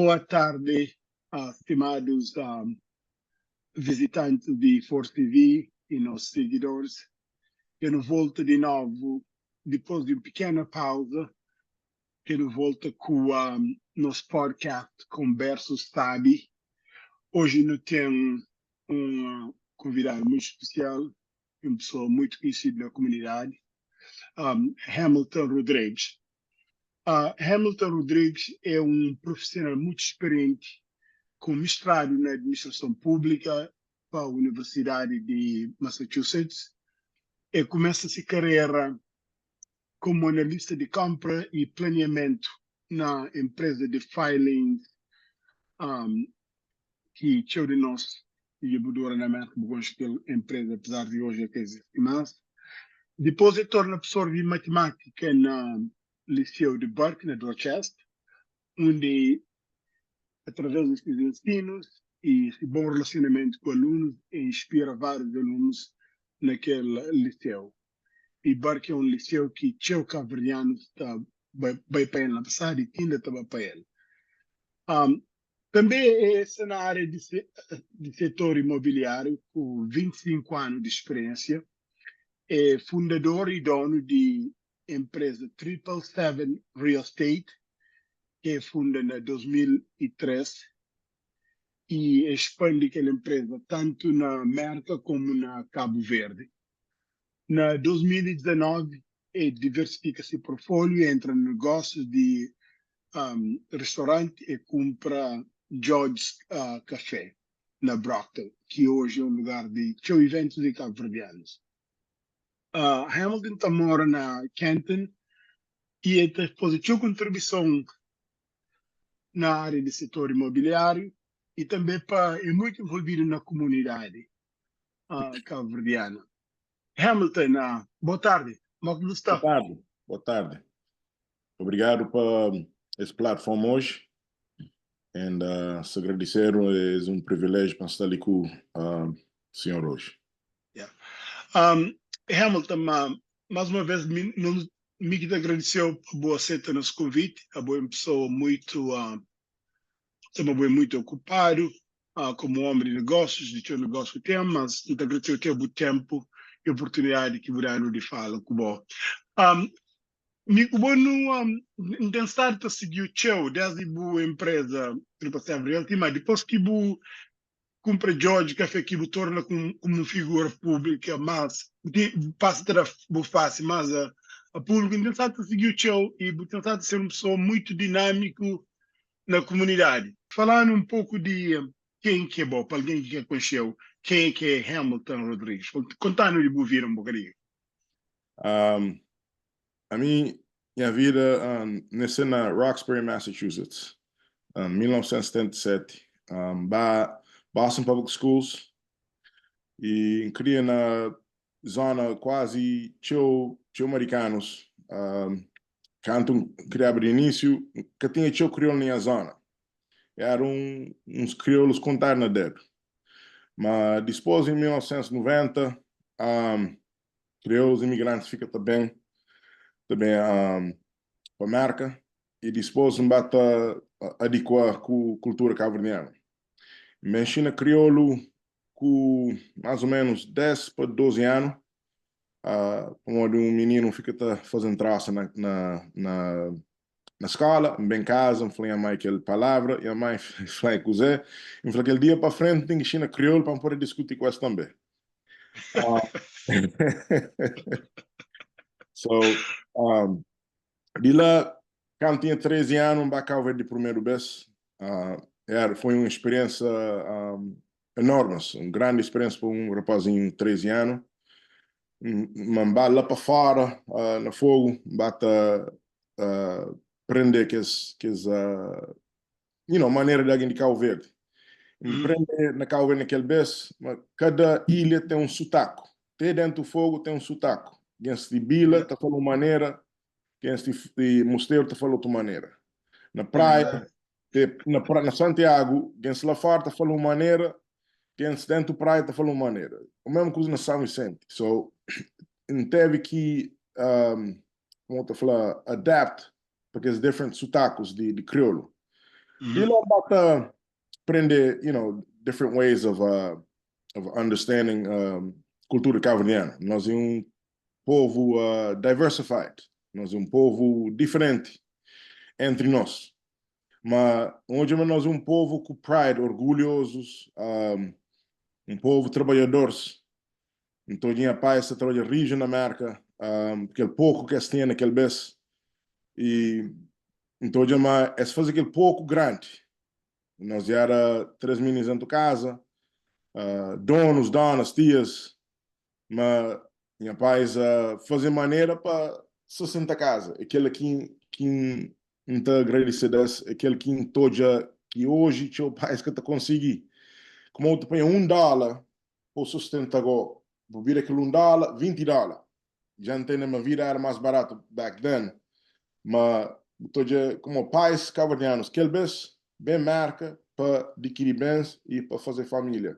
Boa tarde, estimados visitantes de Force TV e nossos seguidores. Eu volto de novo, depois de uma pequena pausa, eu volto com nosso podcast Conversos Sabe. Hoje nós temos um convidado muito especial, uma pessoa muito conhecida na comunidade, Hamilton Rodrigues. Hamilton Rodrigues é um profissional muito experiente, com mestrado na administração pública para a Universidade de Massachusetts. E começa sua carreira como analista de compra e planeamento na empresa de filing que tinha de nós e mudou na América a empresa, apesar de hoje que existe mais. Depois ele torna professor de matemática na Liceu de Berkeley, na Dorchester, onde através dos seus ensinos e esse bom relacionamento com alunos, inspira vários alunos naquele liceu. E Berkeley é um liceu que tinha cabo-verdianos está bem para ele na passada e ainda estava para ele. Também é na área de setor imobiliário, com 25 anos de experiência. É fundador e dono de empresa 777 Real Estate, que é fundada em 2003 e expande aquela empresa tanto na América como na Cabo Verde. Na 2019, diversifica seu portfólio, entra no negócio de restaurante e compra George's Café na Brockton, que hoje é um lugar de eventos de cabo-verdianos. Hamilton mora na Canton e depois sua contribuição na área do setor imobiliário e também é muito envolvido na comunidade cabo-verdiana. Hamilton, boa tarde. Como está? Boa tarde. Boa tarde. Obrigado por esse plataforma hoje. E se agradecer, é um privilégio para estar ali com o senhor hoje. Yeah. Hamilton, mais uma vez, me agradeceu por boa aceita nosso convite. A boa pessoa muito ocupado, como homem de negócios, de ter negócio que tem, mas me agradeceu ter o tempo e oportunidade que virá de fala com o me não pensar que seguiu o teu desde a empresa mas depois que o compra George Café que o torna como uma figura pública, mas passa a fácil, mas a público pensar que seguiu o teu e pensar ser uma pessoa muito dinâmico na comunidade. Falando um pouco de quem que é bom, para alguém que conheceu, quem que é Hamilton Rodrigues. Contando de ouvir um bocadinho. A minha vida nasceu na Roxbury, Massachusetts, em 1977. Boston Public Schools e cria na zona quase tio americanos. Quando criava de início, que tinha tio crioulo na zona. Eram uns crioulos contar na dedo. Mas depois, em 1990, crioulos imigrantes ficam também para a América e depois bate adequar com a cultura cabo-verdiana. Menchina crioulo com mais ou menos 10 para 12 anos, onde um menino fica fazendo traça na escola, bem em casa, falei a mãe aquela palavra, e a mãe falei com Zé, e falei aquele dia para frente tem que ensinar crioulo para poder discutir com isso também. De lá, quando tinha 13 anos, eu ver de primeiro vez. Foi uma experiência enorme, uma grande experiência para um rapazinho de 13 anos. Uma lá para fora, no fogo, bata aprender maneira de alguém de Cabo Verde. Aprender na Cabo Verde naquele vez, cada ilha tem um sotaque. Até dentro do fogo tem um sotaque. Quem se de Bila está falando uma maneira, quem se de Mosteiro está falando outra maneira. Na praia, na Santiago, quem se lá fora está falando uma maneira, quem se dentro da praia está falando uma maneira. A mesma coisa na São Vicente. So, teve que, como eu falar, adapt para aqueles diferentes sotaques de crioulo. E lá bata aprender, different ways of understanding cultura cabo-verdiana. Nós é povo diversified. Nós é povo diferente entre nós. Mas hoje nós é povo com pride, orgulhosos, povo trabalhadores. Então, minha pai se trabalha rígido na América, aquele pouco que eles têm naquele mês. E então, é fazer aquele pouco grande. Nós já era 3 meninos dentro de casa, donos, donas, tias, mas minha pai fazer maneira para sustentar a casa. Aquele que não está agradecido, aquele que toja que hoje teu pai que está conseguir. Como eu te ponho $1 para sustentar agora, vou vir aquele $1, $20. Já não tem na minha vida, era mais barato back then. Mas toja como pais cabo-verdianos, que eles bem marca para adquirir bens e para fazer família.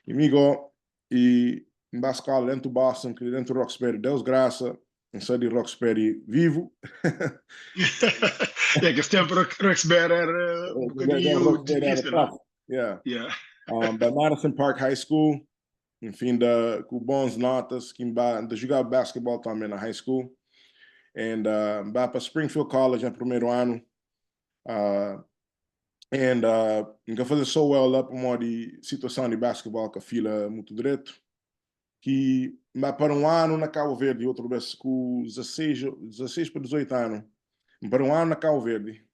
E amigo, e em Bascal, dentro do Boston, dentro do Roxbury, Deus graça, em sair de Roxbury vivo. É que esse tempo Roxbury era um bocadinho Roxbury era difícil, não? tough. Yeah. Yeah. Da Madison Park High School, enfim, com bons notas, que de jogar basquetebol também na high school. E vai para Springfield College no primeiro ano. Nunca fazer so well lá para uma situação de basquetebol que a fila muito direto. Que vai para um ano na Cabo Verde, outra vez com 16 para 18 anos. Para um ano na Cabo Verde.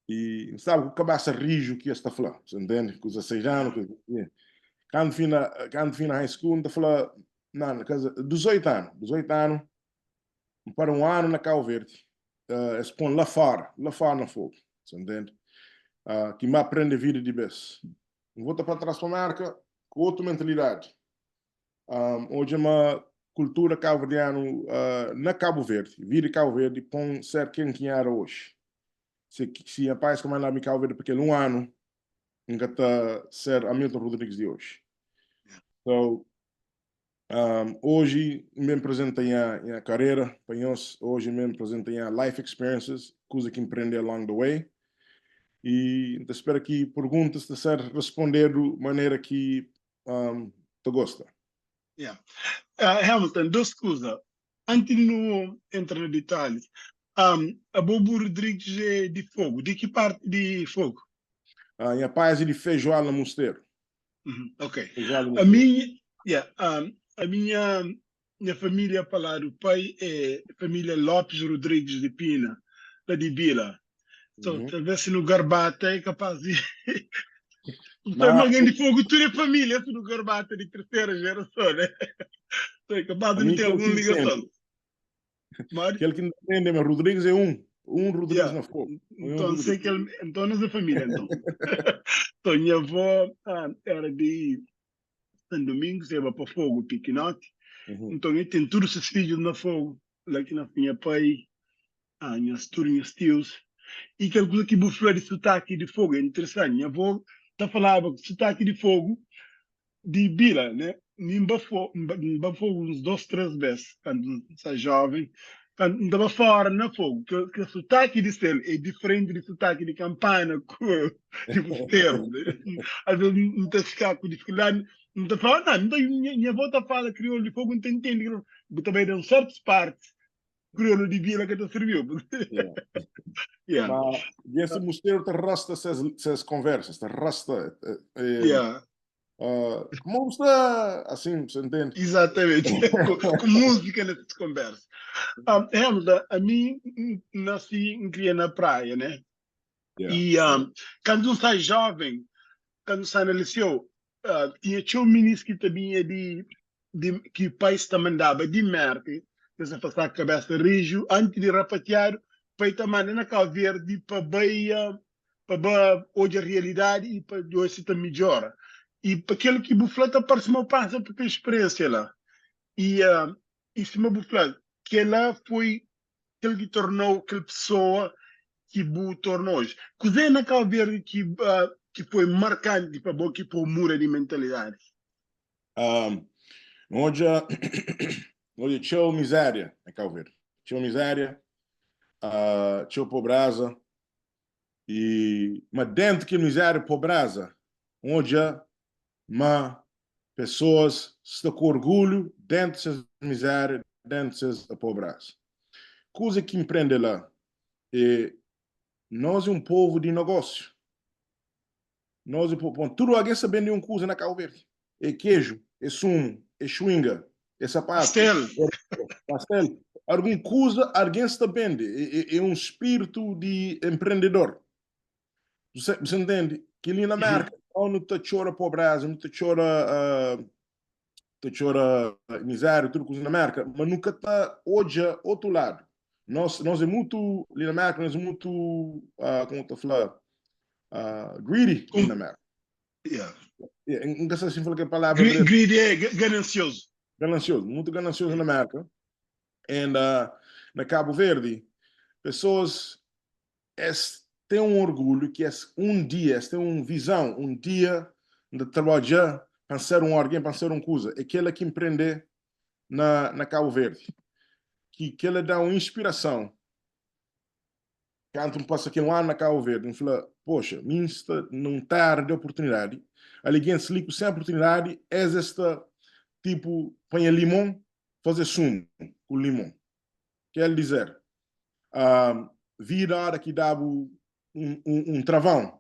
E sabe, com a cabeça rijo que está falando, você entende? Com 16 anos. Quando fina high school, está falando, não, 18 anos, para um ano na Cabo Verde. Eles põem lá fora na fogo, você entende? Que me aprende a vida de vez. Volta para trás para a marca com outra mentalidade. Hoje é uma cultura cabo-verdiana na Cabo Verde, vir de Cabo Verde, põe ser quem era hoje. Se a paz como ela me Cabo Verde, porque ano, nunca está ser Hamilton Rodrigues de hoje. So, hoje me apresentei a carreira, hoje me apresentei a life experiences, coisa que empreender along the way. E espero que perguntas te ser responder de maneira que tu gosta. Yeah. Hamilton, duas coisas. Antes de não entrar nos detalhes, a Bobo Rodrigues é de Fogo. De que parte de Fogo? Minha paz é de feijoada no mosteiro. Ok. Feijoada no A mosteiro. minha, a minha família, falar, o pai é família Lopes Rodrigues de Pina, lá de Bila. Então, talvez se no Garbata é capaz de. Então, Mas alguém de Fogo, tudo é família, se no Garbata de terceira geração, né? Então, é capaz a de não mim ter aquele que alguma entende, ligação. Mas, aquele que entende, mas Rodrigues é um Rodrigues yeah. na fogo. Um Então, sei Rodrigues. que ele, então, nós é família, então. Então, minha avó era de São Domingos, ia para Fogo, Piquinote. Então, eu tenho todos esses filhos na Fogo, lá que na minha pai, minhas turmas, tios. E aquela coisa que você de sotaque de fogo é interessante. Minha avó tá falava que sotaque de fogo de Bila, né? Nimba fogo uns 2, 3 vezes, quando você é jovem. Quando estava fora na fogo, que o sotaque de Sel é diferente do sotaque de Campana, de Mosteiro. Né? Às vezes não está a ficar com dificuldade, não está a falar, não, minha avó está a falar crioulo de fogo, não tem entendido. Também dão certas partes, crioulo de Bila que te serviu. Yeah. Yeah, Mas esse mosteiro te arrasta essas conversas, te arrasta. yeah. Como está assim, você entende? Exatamente, com música nessas conversas. Hamilton, a mim nasci em cria na praia, né? Yeah. E quando eu sai jovem, quando sai no liceu, tinha um ministro que também é que o país também dava de merda, que se passar a cabeça rijo, antes de rapatear, pai também na Cabo Verde para para hoje a realidade e para hoje se melhora. E para aquele que bufleta parece uma passa para ter experiência lá. E isso me bufleta, que ela foi aquele que tornou aquela pessoa que o tornou hoje. Coisa na Cabo Verde que foi marcante para o que para mura de mentalidade. Onde, onde tinha miséria, é Cabo Verde. Tinha miséria, tinha pobreza, Mas dentro que miséria e pobreza, onde mas pessoas estão com orgulho dentro dessa miséria, dentro dessa pobreza. Coisa que empreende lá é nós é um povo de negócio. Nós é tudo alguém sabendo de uma coisa na Cabo Verde. É queijo, é sumo, é chewinga, é sapato, Pastel. é pastel. Alguma coisa alguém está vendo. É um espírito de empreendedor. Você entende? Que ali na América, não te chora pobreza, não te chora miséria, tudo coisa na América, mas nunca está hoje outro lado. Nós é muito, ali na América, nós é muito, como estou a falar, greedy ali na América. Yeah. Nunca sei se fala que a palavra Greedy é ganancioso. ganancioso, muito ganancioso na América. E na Cabo Verde, pessoas têm um orgulho que é um dia, têm uma visão, um dia de trabalhar para ser um alguém, para ser uma coisa. É aquela que empreender na Cabo Verde. Que ela dá uma inspiração. Quando passa aqui um ano na Cabo Verde, e fala, poxa, minsta não está de oportunidade. Alguém se liga sem oportunidade, é esta tipo, põe limão, fazer sumo com limão. Quer dizer, vira a hora que dá um travão,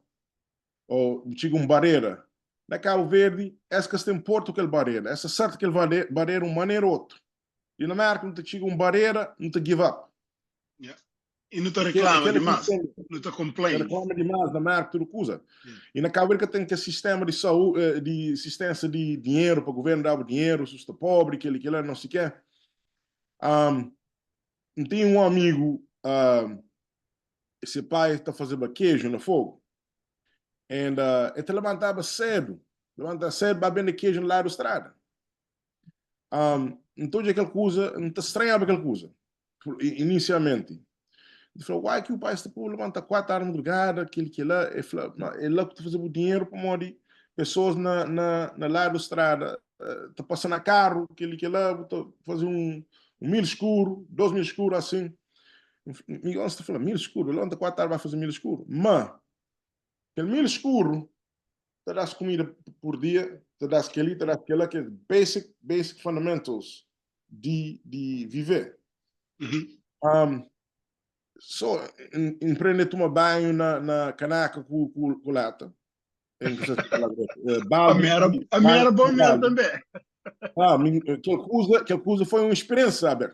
ou chega uma barreira. Na Cabo Verde, essa que tem porto aquele barreira. Essa certa que ele barreira uma maneira ou outra. E na América, não te chega uma barreira, não te give up. Yeah. E não te reclama demais. Não te complain. Reclama demais da América, tudo coisa. Yeah. E na Cabo Verde tem que sistema de saúde, de assistência de dinheiro, para o governo dar dinheiro, se está pobre, aquele, não sei o quê. Tem um amigo, esse pai está fazendo queijo no fogo. E ele levantava cedo para vender queijo no lado da estrada. Então, aquela coisa, não estranhava aquela coisa, inicialmente. Ele falou, uai, que o pai está por levantar 4 horas da madrugada, aquele que lá. Ele falou, ele lá está fazendo dinheiro para morrer pessoas na lado da estrada, está passando a carro, aquele que lá, está fazendo um milho escuro, 2 milho escuro, assim. Miguel está falando, milho escuro, ele anda 4 horas vai fazer milho escuro. Mas, aquele milho escuro, te dá comida por dia, te dá aquele, que é basic fundamentals de viver. Só empreender tomar banho na canaca com lata. A minha era bom mesmo também. Aquela coisa foi uma experiência, sabe?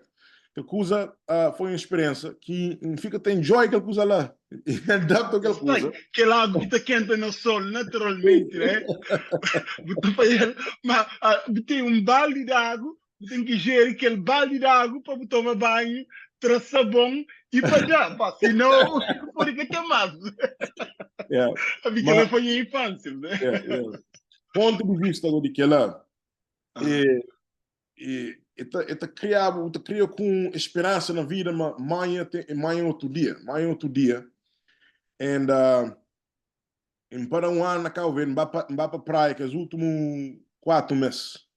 Aquela coisa foi uma experiência que fica tem joy aquela coisa lá. E adapta aquela coisa. Aquela água que está quente no sol, naturalmente, né? Mas tem um balde de água, tem que gerir aquele balde de água para tomar banho, trazer sabão e para já, senão pode que ter mais. A minha que foi a infância, né? Ponto de vista de que ela cria com esperança na vida, mas amanhã outro dia. E para um ano na Cabo Verde, vai para a praia, que é os últimos 4 meses.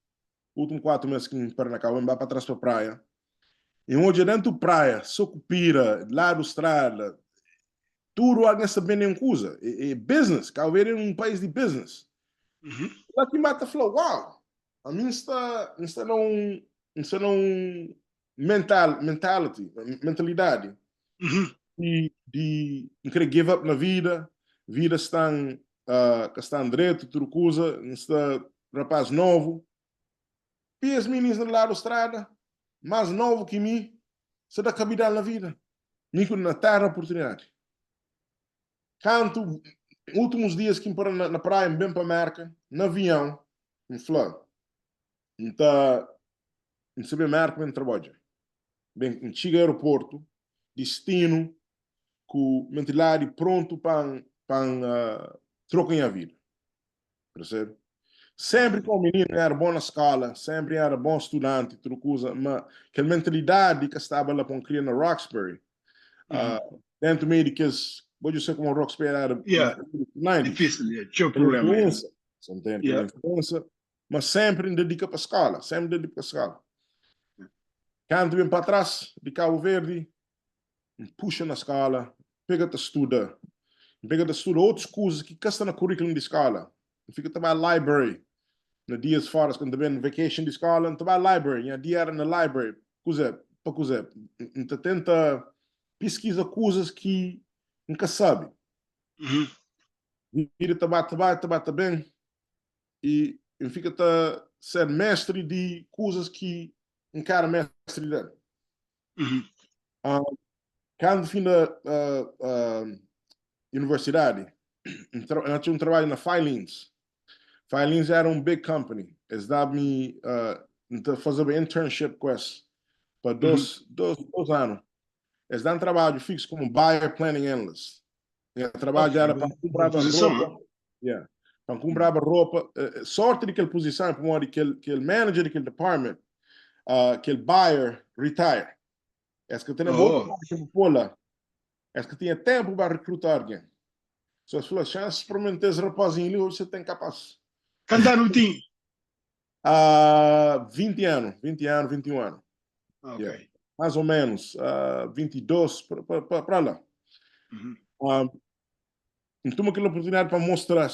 Últimos 4 meses que para na Cabo Verde, vai para trás para a praia. E onde dentro da praia, Socupira, lá do estrada, tudo alguém sabe nenhuma coisa. É business. Cabo Verde é um país de business. Lá que mata falou, uau, a mim está não mentalidade de querer give up na vida estão direito, tudo coisa, está rapaz novo. E as meninas lá da estrada, mais novo que mim, se dá capital na vida. Nico na terra oportunidade. Canto, últimos dias que na praia, bem para a América, no avião, em Flã. Então, em saber América, bem trabalho. Bem, chega ao aeroporto, destino, com mentalidade pronto para trocar a vida. Percebe? Sempre com o menino era bom na escola, sempre era bom estudante, tudo coisa, mas aquela mentalidade que estava lá com a criança na Roxbury, dentro meio de que pode ser como o Roxbury era difícil, tinha problema. Influência, você entende? Influência, mas sempre dedica para a escola, sempre dedica para a escola. Quando vem para trás de Cabo Verde, puxa na escola, pega-te a estudar. pega de estudar outras coisas que estão no currículo de escola. Fica também na library. No dias fora, quando vem vacation de escola, também na library. E dia era na library. Coisa, para coisa. Então tenta pesquisa coisas que nunca sabe. Vira também. E fica a ser mestre de coisas que um cara mestre dele. Quando fim da universidade, eu tinha trabalho na Filings. Filings era big company. Eles davam-me fazer uma internship com eles para dois anos. Eles dão trabalho fixo como buyer planning analyst. O trabalho era para comprar roupa. Yeah. Para comprar roupa. Sorte daquela posição, para aquele manager daquele department, aquele buyer retire. Est-ce que tem outro trabalho para lá? Est-ce que tinha tempo para recrutar alguém? Se você falou, chance de experimentar esse rapazinho ali, hoje você tem capaz. Quantos anos tinha? 20 anos, 21 anos. Ok. Yeah. Mais ou menos, 22 para lá. Então, aquela oportunidade para mostrar,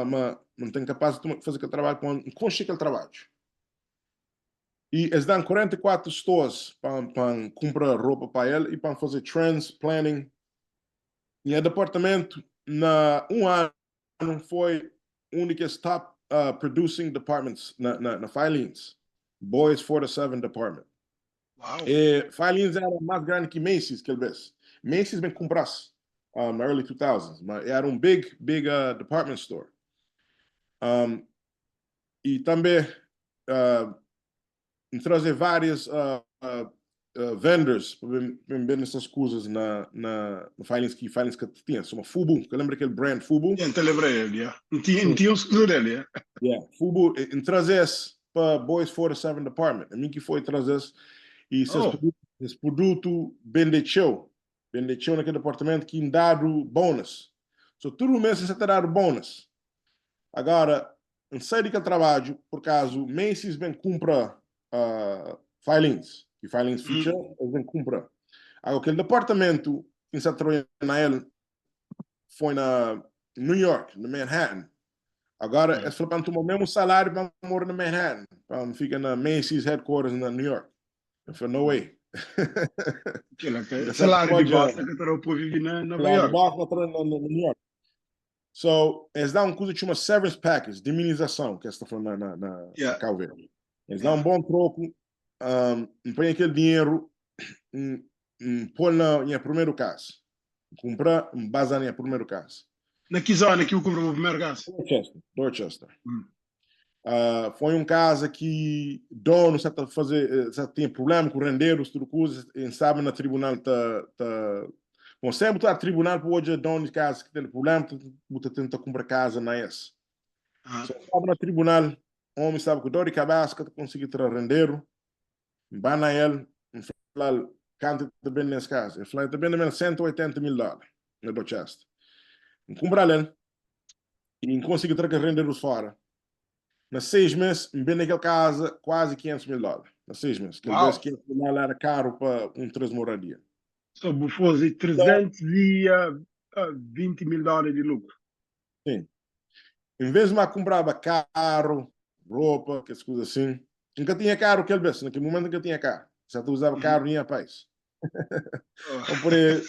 mas não tem capaz de fazer aquele trabalho com aquele trabalho. E eles dão 44 stores para comprar roupa para ele e para fazer trends, planning. E o departamento, na ano, foi um dos top producing departments na Filings. Boys 47 Department. Wow. Filings era mais grande que Macy's, que vez. Macy's bem comprasse na early 2000s, mas era big department store. E também trazer vários vendors para vender essas coisas na Filings que tinha. Uma Fubu, que lembra aquele brand Fubu? Gente, lembrei ele, yeah. Não tinha um escudo dele, yeah. Yeah, Fubu, trazer para Boys 47 Department. A mim que foi trazer e esse produto vendeu naquele departamento que dado bônus. So, todo mês você está dando bônus. Agora, não sei de que trabalho, por caso, Macy's vem comprar Filings, e Filings feature, eles vêm comprar. Agora, aquele departamento que está trabalhando na ele foi na New York, na Manhattan. Agora, eles falaram para tomar o mesmo salário para morar na Manhattan, para ficar na Macy's headquarters na New York. Eu falei, no way. Salário de bosta que eu pude viver na Nova York. Na New York. So, eles dão coisa que chama severance package, de imunização, que está falando na Calveira. Eles dão bom troco, põe aquele dinheiro, põe na primeiro caso. Comprar, base na primeiro caso. Na que zona que eu comprei o primeiro caso? Dorchester. Foi caso que dono tem problema com rendeiros, tudo coisa, e sabe na tribunal bom, sempre está tribunal para hoje dono de casa que tem problema, tenta comprar casa na esse. Sabe na tribunal, homem sabe que dor de cabeça que conseguir ter rendeiro, vai na ele, fala quanto está bem nesse caso, ele fala está bem $180,000 na Dorchester. Comprar ele e conseguir ter rendeiros fora. Na 6 meses, bem naquela casa, quase $500,000. Na 6 meses. Que vez $500,000 era caro para 3 moradia. Só fosse $320,000 de lucro. Sim. Em vez de eu comprava carro, roupa, que as coisas assim, nunca tinha carro aquele vez. Naquele momento nunca tinha carro. Já tu usava carro nem a paz. Então, por aí,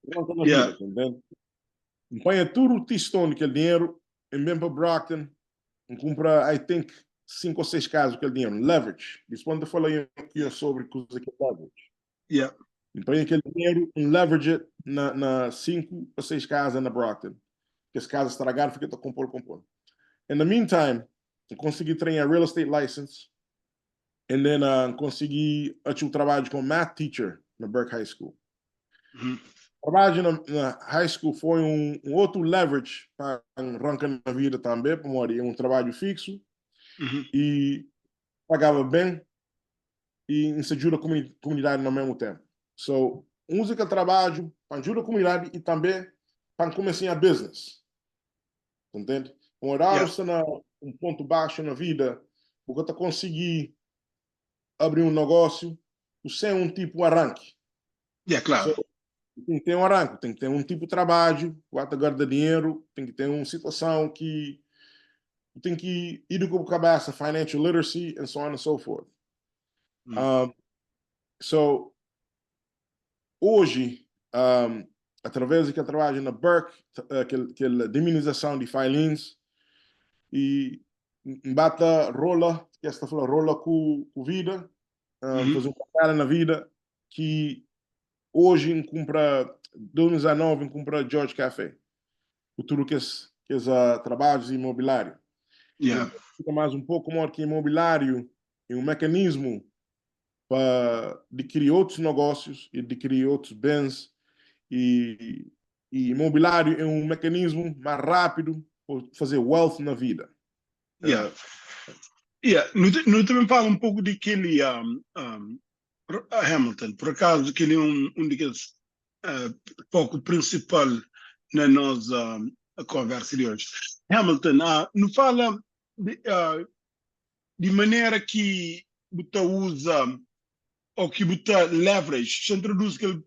pronto na vida, entende? Põe tudo o tistão daquele dinheiro, e vem para Brockton, compra, I think, 5 ou 6 casas com aquele dinheiro, leverage. Isso quando eu falei aqui sobre coisas que é leverage. Põe aquele dinheiro, leverage na 5 ou 6 casas na Brockton. Que as casas estragaram, fica a compor. In the meantime, eu consegui treinar real estate license, and then consegui fazer trabalho como math teacher na Burke High School. Trabalho na high school foi outro leverage para arrancar na vida também, para morar trabalho fixo e pagava bem e isso ajuda a comunidade ao mesmo tempo. So, usa aquele trabalho para ajudar a comunidade e também para começar a business. Entende? Morar está ponto baixo na vida, porque tu conseguir abrir negócio sem tipo de arranque. Claro. So, tem que ter um arranque, tem que ter um tipo de trabalho, quanto guarda dinheiro, tem que ter uma situação que tem que ir com a cabeça, financial literacy, and so on and so forth. Um, so, hoje, através daquele trabalho na Berk, aquela diminuição de filings, e bata rola, que esta fala, rola com vida, fazer uma cara na vida, que hoje compra, 2019, compra George Café, o tudo que é trabalhos imobiliários. Yeah. Fica mais um pouco maior que imobiliário e um mecanismo para adquirir outros negócios e adquirir outros bens e, e imobiliário é um mecanismo mais rápido para fazer wealth na vida. Yeah. Yeah. No também fala um pouco daquele Hamilton, por acaso, que ele é um daqueles foco principal na nossa conversa de hoje. Hamilton, não fala de maneira que você usa ou que você leverage, se introduz aquele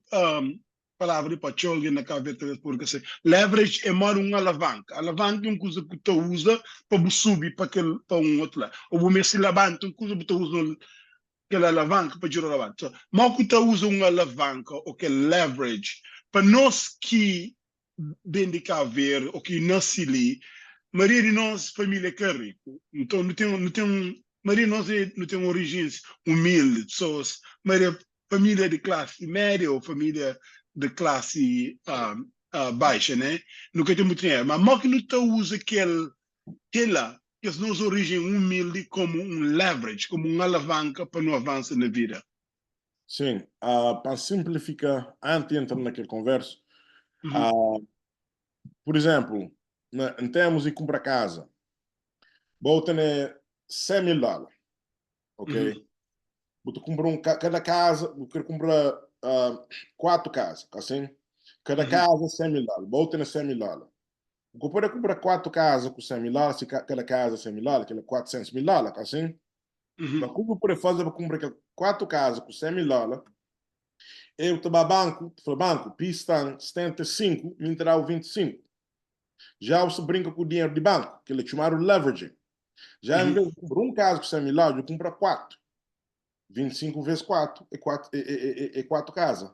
palavra para alguém na cabeça, porque assim, leverage é mais uma alavanca. Alavanca é uma coisa que você usa para subir para um outro lado. Ou você se levanta, uma coisa que você usa aquela alavanca para girar levante. So, mal que você usa uma alavanca ou que leverage, para nós que bem de cá ver, ou que nasce ali, maioria de nós, família que é rico. Então, maioria de nós não tem origens humildes, pessoas, maioria família de classe média ou família de classe baixa, né? Nunca tem muito dinheiro. Mas mal que não usa aquela que as nossas origens humildes como um leverage, como uma alavanca para não avançar na vida. Sim, para simplificar, antes de entrar naquele converso, por exemplo, em termos de comprar casa, vou ter $100,000, ok? Vou comprar cada casa, vou querer comprar 4 casas, assim? Cada casa $100,000, vou ter $100,000. Vou poder comprar 4 casas com $100,000, se cada casa $100,000, aquele $400,000, assim? Mas como eu posso fazer para comprar 4 casas com $100,000? Eu estava banco, pista 75, me terá o 25. Já você brinca com o dinheiro de banco, que ele chamaram leveraging. Já em vez de comprar um caso com $100,000, eu compro 4. 25 vezes 4 é 4 casas.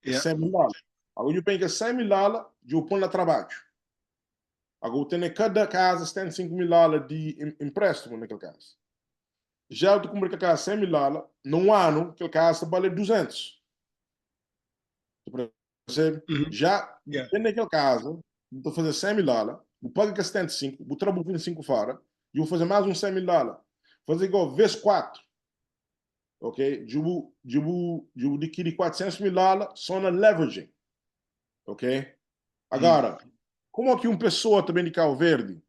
É Yeah. $100,000. Agora eu pego $100,000 e eu ponho no trabalho. Agora eu tenho cada casa $75,000 de empréstimo naquela casa. Já eu compro aquela casa $100,000, num ano, aquela casa vale 200. Você já Yeah. tem naquele caso, estou fazendo $100,000, vou pagar que 75, vou trabalhar 25 fora, e vou fazer mais $100,000. Fazer igual vezes 4, ok? Eu adquirir $400,000 só na leveraging, ok? Agora, como é que uma pessoa também de Cabo Verde,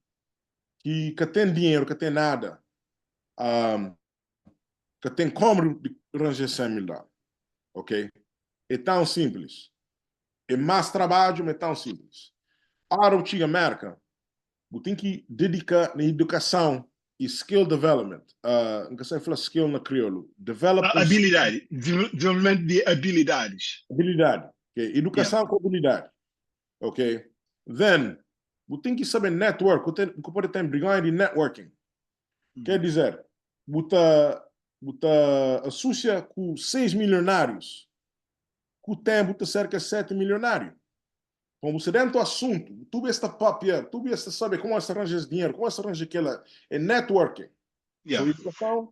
que tem dinheiro, que tem nada, que tem como arranjar $100,000, ok? É tão simples. É mais trabalho, mas é tão simples. Para o Chiga América, você tem que dedicar na educação e skill development. Nunca sei falar skill na crioulo. Habilidade, desenvolvimento de habilidades. Habilidade. Okay? Yeah. Educação com habilidade. Ok? Then, você tem que saber network. Você pode ter brigão de networking. Quer dizer, você associa com 6 milionários. Com o tempo, você cerca 7 milionários. Como você dentro do assunto, tu esta papia, tu esta sabe como se arranja esse dinheiro, como se arranja aquela, é networking. Yeah. So, educação.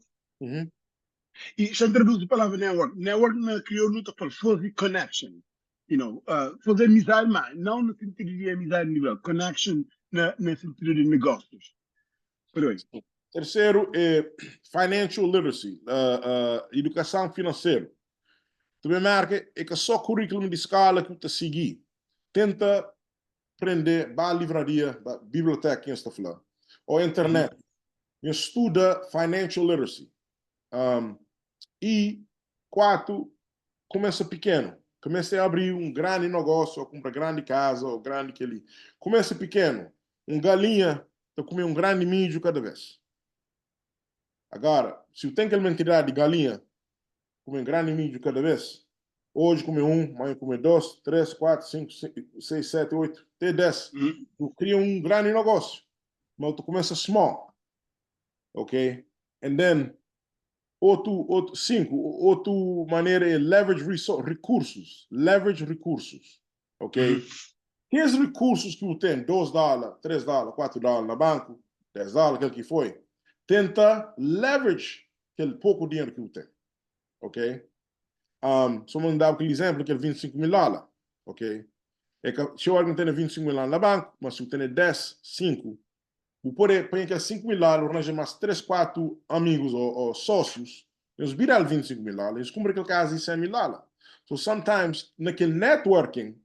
E já introduz a palavra network. Network na criou luta para fazer connection. Fazer amizade, mas não no sentido de amizade nível, connection no sentido de negócios. Por aí. Terceiro é financial literacy, educação financeira. Também marca é que só currículo de escola que você seguir. Tenta aprender para a livraria, para a biblioteca que está falando, ou internet. Estuda financial literacy. E quarto, começa pequeno. Comece a abrir um grande negócio, ou compra grande casa, ou grande aquele. Começa pequeno. Um galinha, para comer um grande milho cada vez. Agora, se eu tenho aquela mentalidade de galinha, comer um grande milho cada vez, Hoje come um, amanhã come dois, três, quatro, cinco, seis, sete, oito, até 10. Tu cria um grande negócio, mas tu começa small, ok? And then, outra maneira é leverage recursos, ok? Aqueles recursos que tu tem, $2, $3, $4 no banco, $10, aquele que foi, tenta leverage aquele pouco dinheiro que tu tem, ok? Só me dá aquele exemplo, aquele $25 mil, ok? É que se alguém tem $25 mil no banco, mas se tu tem 10, 5, o poder põe aqueles $5 mil, arranja mais 3, 4 amigos ou sócios, eles viram $25 mil, eles cumprem aquele caso de $100 mil. So sometimes, naquele networking,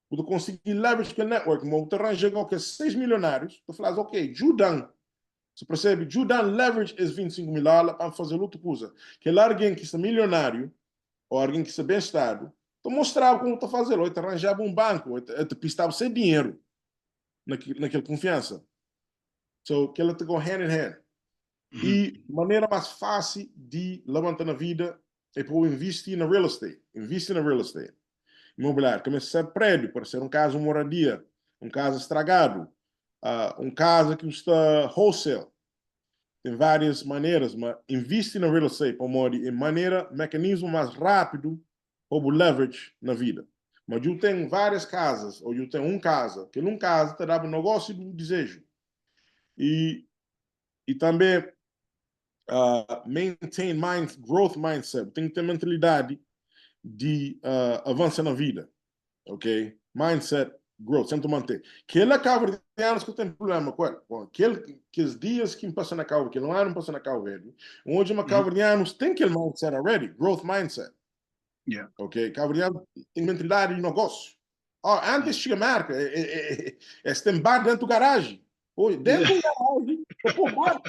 tu conseguir leverage aquele networking, mas tu arranja qualquer 6 milionários, tu falas, ok, ajudam. Você percebe? Ajudam leverage esses $25 mil para fazer outra coisa. Que alguém que está milionário, ou alguém que está bem estado, tu mostrava como tu fazer, ou tu arranjava um banco, ou tu pistava sem dinheiro naquela confiança. So, que ela te go hand in hand. E a maneira mais fácil de levantar na vida é para investir na real estate. Investir na real estate. Imobiliário. Começar prédio, para ser um caso de moradia, um caso estragado, um caso que está wholesale. Tem várias maneiras, mas investir na real estate para mecanismo mais rápido para o leverage na vida. Mas eu tenho várias casas, ou eu tenho uma casa, que num caso te dá um negócio do desejo. E também maintain growth mindset. Tem que ter mentalidade de avançar na vida, ok? Mindset, growth, sempre manter. Aquele acaba de anos que eu tenho problema com ele. Aqueles dias que me passam na cava, que não eram passando na cava velho, onde uma cava de anos tem aquele mindset already, growth mindset. Yeah. Ok? Cava de anos tem mentalidade de negócio. Antes de chegar a marca, tem bar dentro do garagem. Dentro do garagem, pô, bar.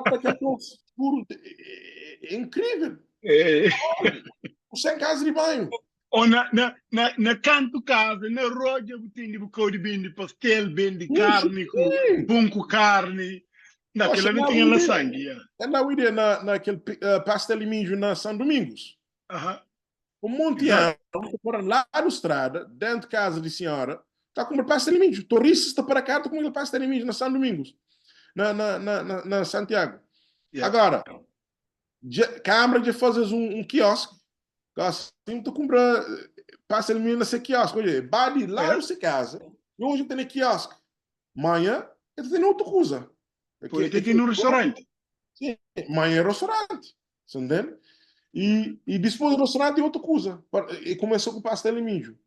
Aquele escuro é incrível. Você em casa de banho. Ou na canto casa, na roja, tem de bocado de pastel, bem de carne, com pão com carne. Naquela não tinha na sangue. Ela ia naquele pastel e mijo na São Domingos. Um monte de anos, lá na estrada, dentro de casa de senhora, está com uma pastel e mijo. Turistas está para cá, está com uma pastel e mijo na São Domingos. Na Santiago. Agora, câmara de fazer um quiosque. Assim, tu compra, passa ele nesse quiosque. Olha, bade lá na sua casa. E hoje tem quiosque. Amanhã, ele tem outra coisa. Depois tem no restaurante. Sim, amanhã é restaurante. Você entende? E depois do restaurante é outra coisa. E começou com pastel e mijo.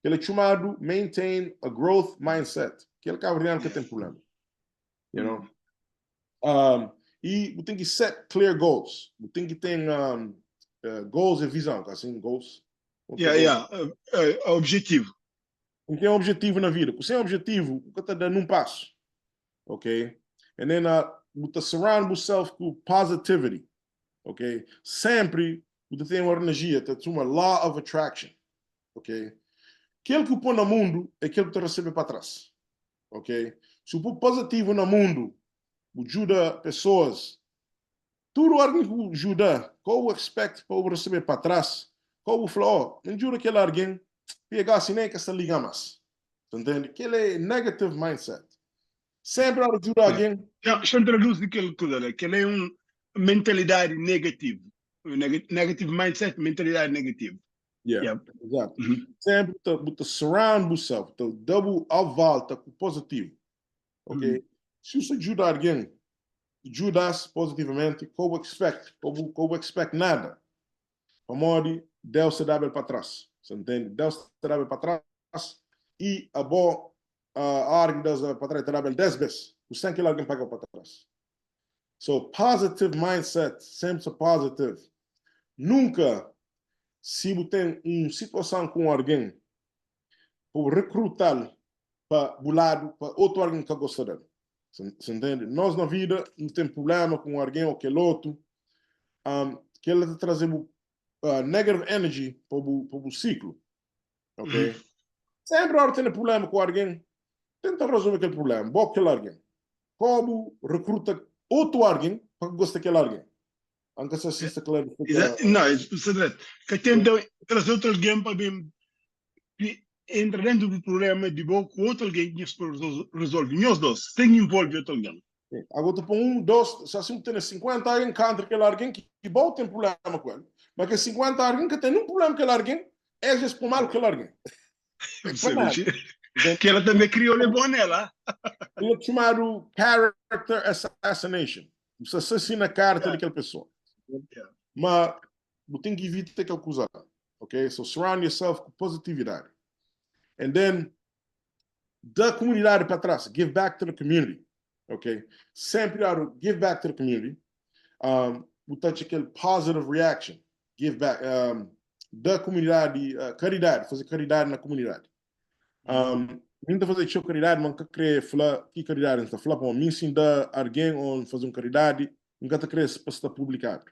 Ele é chamado Maintain a Growth Mindset. Que é o cabrão que tem problema. You know? E você tem que set clear goals. Você tem que ter goals e visão, assim, goals. Objetivo. Tem um objetivo na vida. Sem objetivo, você está dando um passo. Ok? And then, você surround yourself com positivity. Ok? Sempre você tem uma energia, tem uma law of attraction. Ok? Aquilo que põe no mundo é aquilo que você recebe para trás. Ok? Se o positivo no mundo ajuda pessoas, tudo alguém que ajuda, qual expect para receber para trás, qual falou, não ajuda aquele alguém, pegar assim nem que se liga mais. Entende? Aquele é negative mindset. Sempre ajuda alguém. Já traduz aquele coisa, que ele é uma mentalidade negativa. Negative mindset, mentalidade negativa. Exato. Sempre você surround yourself, double a volta com positivo. Ok? Se você ajuda alguém, ajudas positivamente, como expect nada. Amor, Deus se dá para trás. Você entende? Deus se dá para trás e a boa árvore Deus para trás te dá 10 vezes. O sem que alguém paga para trás. So, positive mindset, sempre positive. Nunca, se você tem uma situação com alguém, por recrutar para o lado, para outro alguém que gosta dele. Você entende? Nós na vida não temos problema com alguém ou aquele outro. Que ele trazer negative energy para o ciclo. Ok? Sempre hora tem problema com alguém, tenta resolver aquele problema. Bom aquele alguém. Como recruta outro alguém para gostar daquele alguém. Anche se assiste clarifica. Não, isso é que tenta trazer outro alguém para bem entra dentro do problema de boa com outro alguém que resolve. Nós dois, tem envolve outro alguém. Agora, tipo, dois, se assim tem 50 alguém contra aquele alguém que bom tem problema com ele. Mas que 50 alguém que tem um problema com aquele alguém, é já por mal com aquele alguém. Que ela também criou o bom nela. Ele é chamado character assassination. Você assassina a carta daquela pessoa. Mas você tem que evitar aquela coisa. Ok? So surround yourself com positividade. And then, da comunidade para trás, give back to the community. Ok? Sempre give back to the community. Portanto, aquele positive reaction. Give back. Da comunidade, caridade, fazer caridade na comunidade. Ainda fazer show caridade, mas que querer falar que caridade, então falar para mim sim da alguém ou fazer uma caridade, nunca te querer para estar publicado.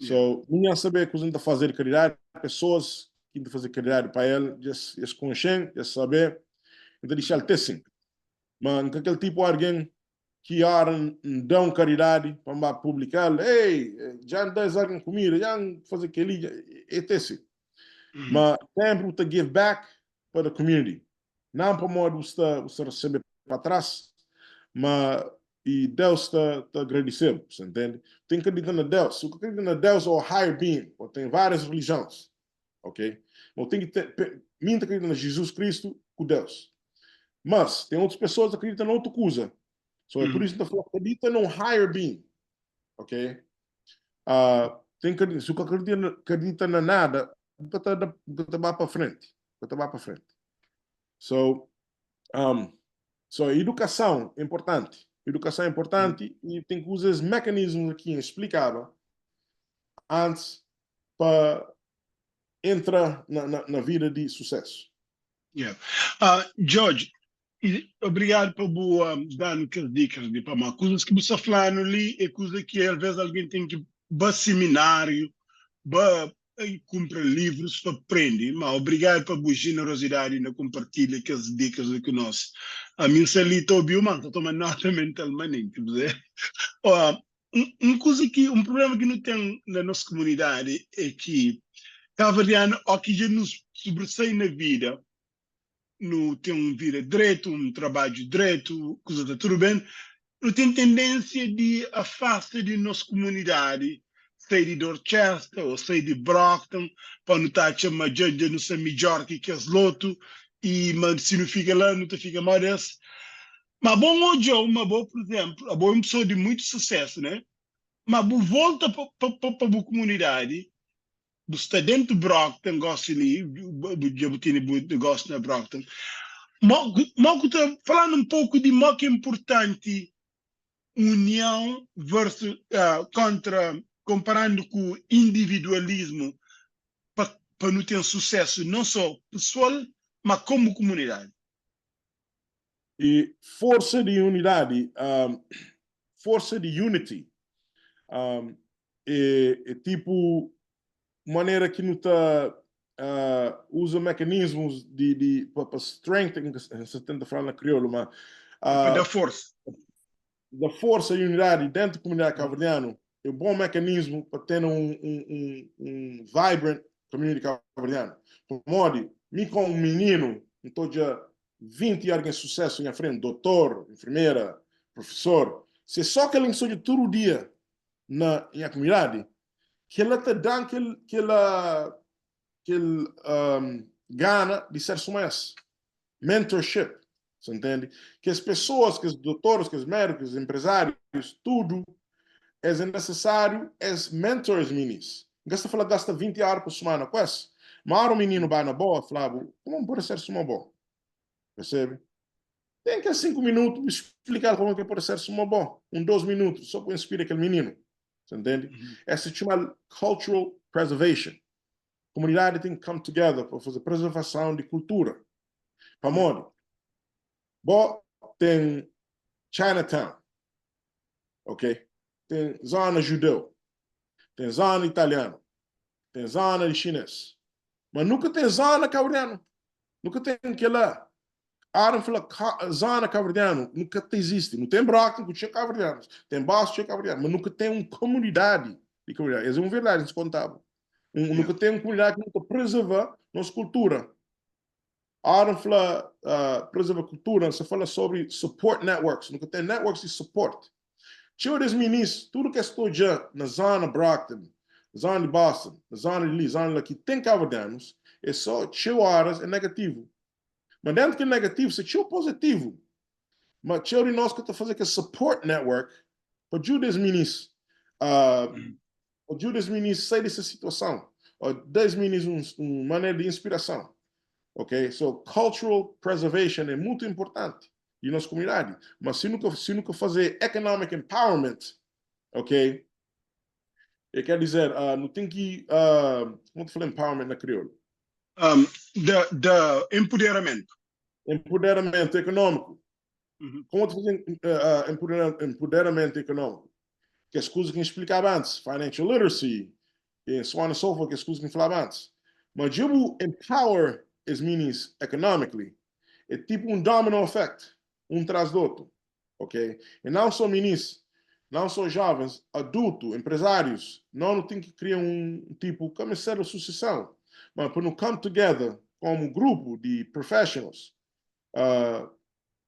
So, ninguém saber que está fazer caridade, pessoas que estão fazer caridade para ele, já conhecem, já saber, então deixar ele ter sim. Mas aquele tipo de alguém que dão caridade para publicar, ei, já dá alguém comida, já fazer aquele, é ter sim. Mas sempre to give back para a community. Não para modo você receber para trás, mas e Deus está agradecendo, você entende? Tem que acreditar na Deus. Se acredita na Deus ou higher being, ou tem várias religiões, ok? Ou tem que ter, mim acredita na Jesus Cristo com Deus. Mas tem outras pessoas que acreditam em outra coisa. É por isso que eu acredita num higher being, ok? Tem que, se acredita na nada, nunca vai para frente. Nunca vai para frente. So, educação é importante. Educação é importante e tem que usar os mecanismos aqui explicava antes para entrar na vida de sucesso. George, obrigado por dar as dicas de para coisas que você falando ali é coisa que às vezes alguém tem que ir seminário, comprar livros para aprender. Mas obrigado por generosidade na compartilha que as dicas que nós. A mim se ali estou bem, mas estou tomando nota mentalmente, quer dizer. Um problema que não tem na nossa comunidade é que cavaliano ou que já nos sobressai na vida, não tem uma vida direito, um trabalho direito, coisa está tudo bem, não tem tendência de afastar de nossa comunidade, sei de Dorchester ou sei de Brockton, para não estar chamando de não ser melhor que as loto, e mas se não fica lá, não te fica mais. Mas bom hoje, uma boa, por exemplo, a boa pessoa de muito sucesso, né? Mas volta para a comunidade, você está dentro de Brockton, gosta ali, o Jabutini gosta de Brockton. Falando um pouco de mo que é importante união versus comparando com o individualismo para não ter sucesso não só pessoal, mas como comunidade. E força de unidade, força de unity, é tipo maneira que não está usa mecanismos para strengthen, você tenta falar na crioulo, mas da força. Da força e unidade dentro da comunidade cabo-verdiana é um bom mecanismo para ter um vibrant community cabo-verdiana. Por modo, me como um menino, estou já 20 anos de sucesso em frente, doutor, enfermeira, professor, se só que ele estuda todo dia na comunidade, que ele te dá aquela gana de ser mais mentorship. Você entende? Que as pessoas, que os doutores, que os médicos, os empresários, tudo é necessário, as mentors minis. Gasta falar, gasta 20 horas por semana com isso. Mas o menino vai na boa, Flávio, como pode ser uma boa? Percebe? Tem que 5 minutos explicar como que pode ser uma boa. 2 minutos, só para inspirar aquele menino. Você entende? Essa se chama cultural preservation. A comunidade tem que come together para fazer preservação de cultura. Para modo. Bom, tem Chinatown, ok? Tem zona judeu, tem zona italiano, tem zona de chinês. Mas nunca tem zona cabo-verdiano. Nunca tem aquela zona cabo-verdiano. Nunca existe. Não tem Brockton, que tinha cabo-verdianos. Tem Boston, tinha cabo-verdiano. Mas nunca tem uma comunidade de comunidade. É uma verdade descontável. Nunca tem uma comunidade que nunca preserva nossa cultura. A Aaron fala, preserva a cultura, você fala sobre support networks, nunca tem networks de suporte. Tio dos ministros, tudo que estou já na zona Brockton, na zona de Boston, na zona de Lee, zona que tem cabo-danos, é só tio horas é negativo. Mas dentro que é negativo, se tio positivo, mas tio de nós que está fazendo que support network, para ajudar os ministros, ajuda os ministros a sair dessa situação, ou 10 ministros uma maneira de inspiração. Ok? So, cultural preservation é muito importante em nossa comunidade. Mas se nunca fazer economic empowerment, ok? Eu quero dizer, não tem que... como te falo empowerment na crioulo? Empoderamento. Empoderamento econômico. Como te fazer empoderamento econômico? Que as coisas que eu explicava antes. Financial literacy, e so on and so forth, que as coisas que eu falava antes. Mas eu empower as minis economically. É tipo um domino effect, um traz do outro, ok? E não só minis, não só jovens, adultos, empresários, não tem que criar tipo, como ser a sucessão, mas para não come together como um grupo de professionals,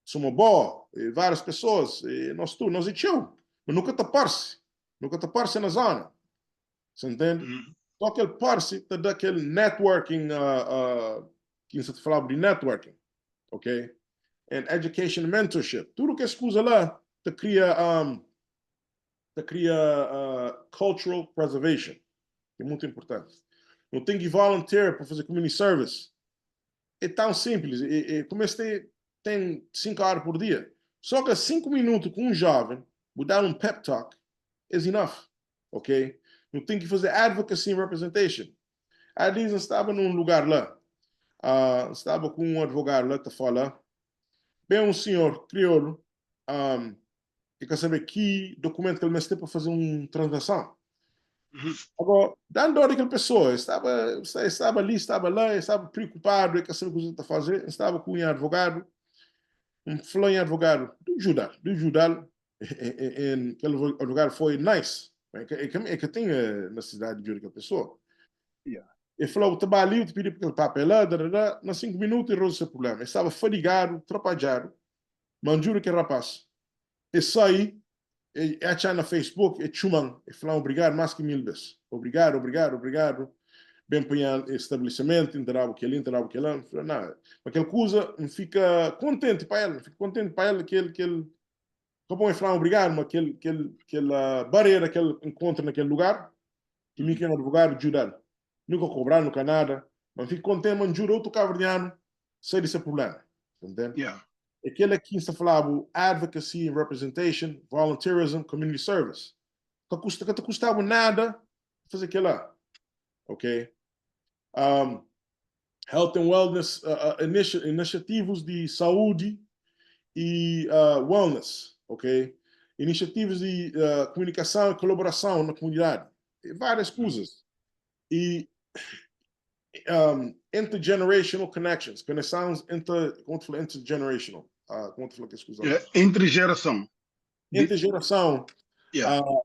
somos bom, várias pessoas, nós é tio, mas nunca te parse na zona, você entende? Só aquele parse te dá aquele networking, que você falava de networking, ok? And education mentorship. Tudo que é coisa lá te cria cultural preservation, que é muito importante. Não tem que volunteer para fazer community service. É tão simples. Comecei, tem 5 horas por dia. Só que 5 minutos com um jovem, vou dar um pep talk, is enough, ok? Não tem que fazer advocacy and representation. A Lisa estava num lugar lá, estava com um advogado lá que fala, bem um senhor crioulo, que quer saber que documento que ele tem para fazer uma transação. Agora, dando hora daquela pessoa, estava ali, estava lá, estava preocupado, quer saber o que ele está fazendo, estava com um advogado, falou em advogado, de ajudar, e aquele advogado foi nice, é que tem necessidade de ajudar aquela pessoa. Ele falou, eu estava ali, eu te pedi para aquele papel lá, na 5 minutos ele resolveu esse problema. Ele estava fadigado, atrapalhado, mas juro que rapaz, e saí, e achar na Facebook, e chumang, e falar obrigado mais que 1000 vezes. Obrigado, obrigado, obrigado. Bem para o estabelecimento, entrava aquele, nada. Mas aquela coisa, fica contente para ela, que ele acabou de falar obrigado, mas aquela barreira que ele encontra naquele lugar, que me quer advogado ajudar. Nunca cobrar, nunca nada, mas fico contente, mas juro, outro caverniano, sai desse problema. Entende? Aquele aqui se falava advocacy and representation, volunteerism, community service. Que te custava nada fazer aquilo lá. Ok? Health and wellness iniciativas de saúde e wellness. Ok? Iniciativas de comunicação e colaboração na comunidade. E várias coisas. E intergenerational connections. Conexões intergenerational. Como te fala que é entre geração. Intergeração,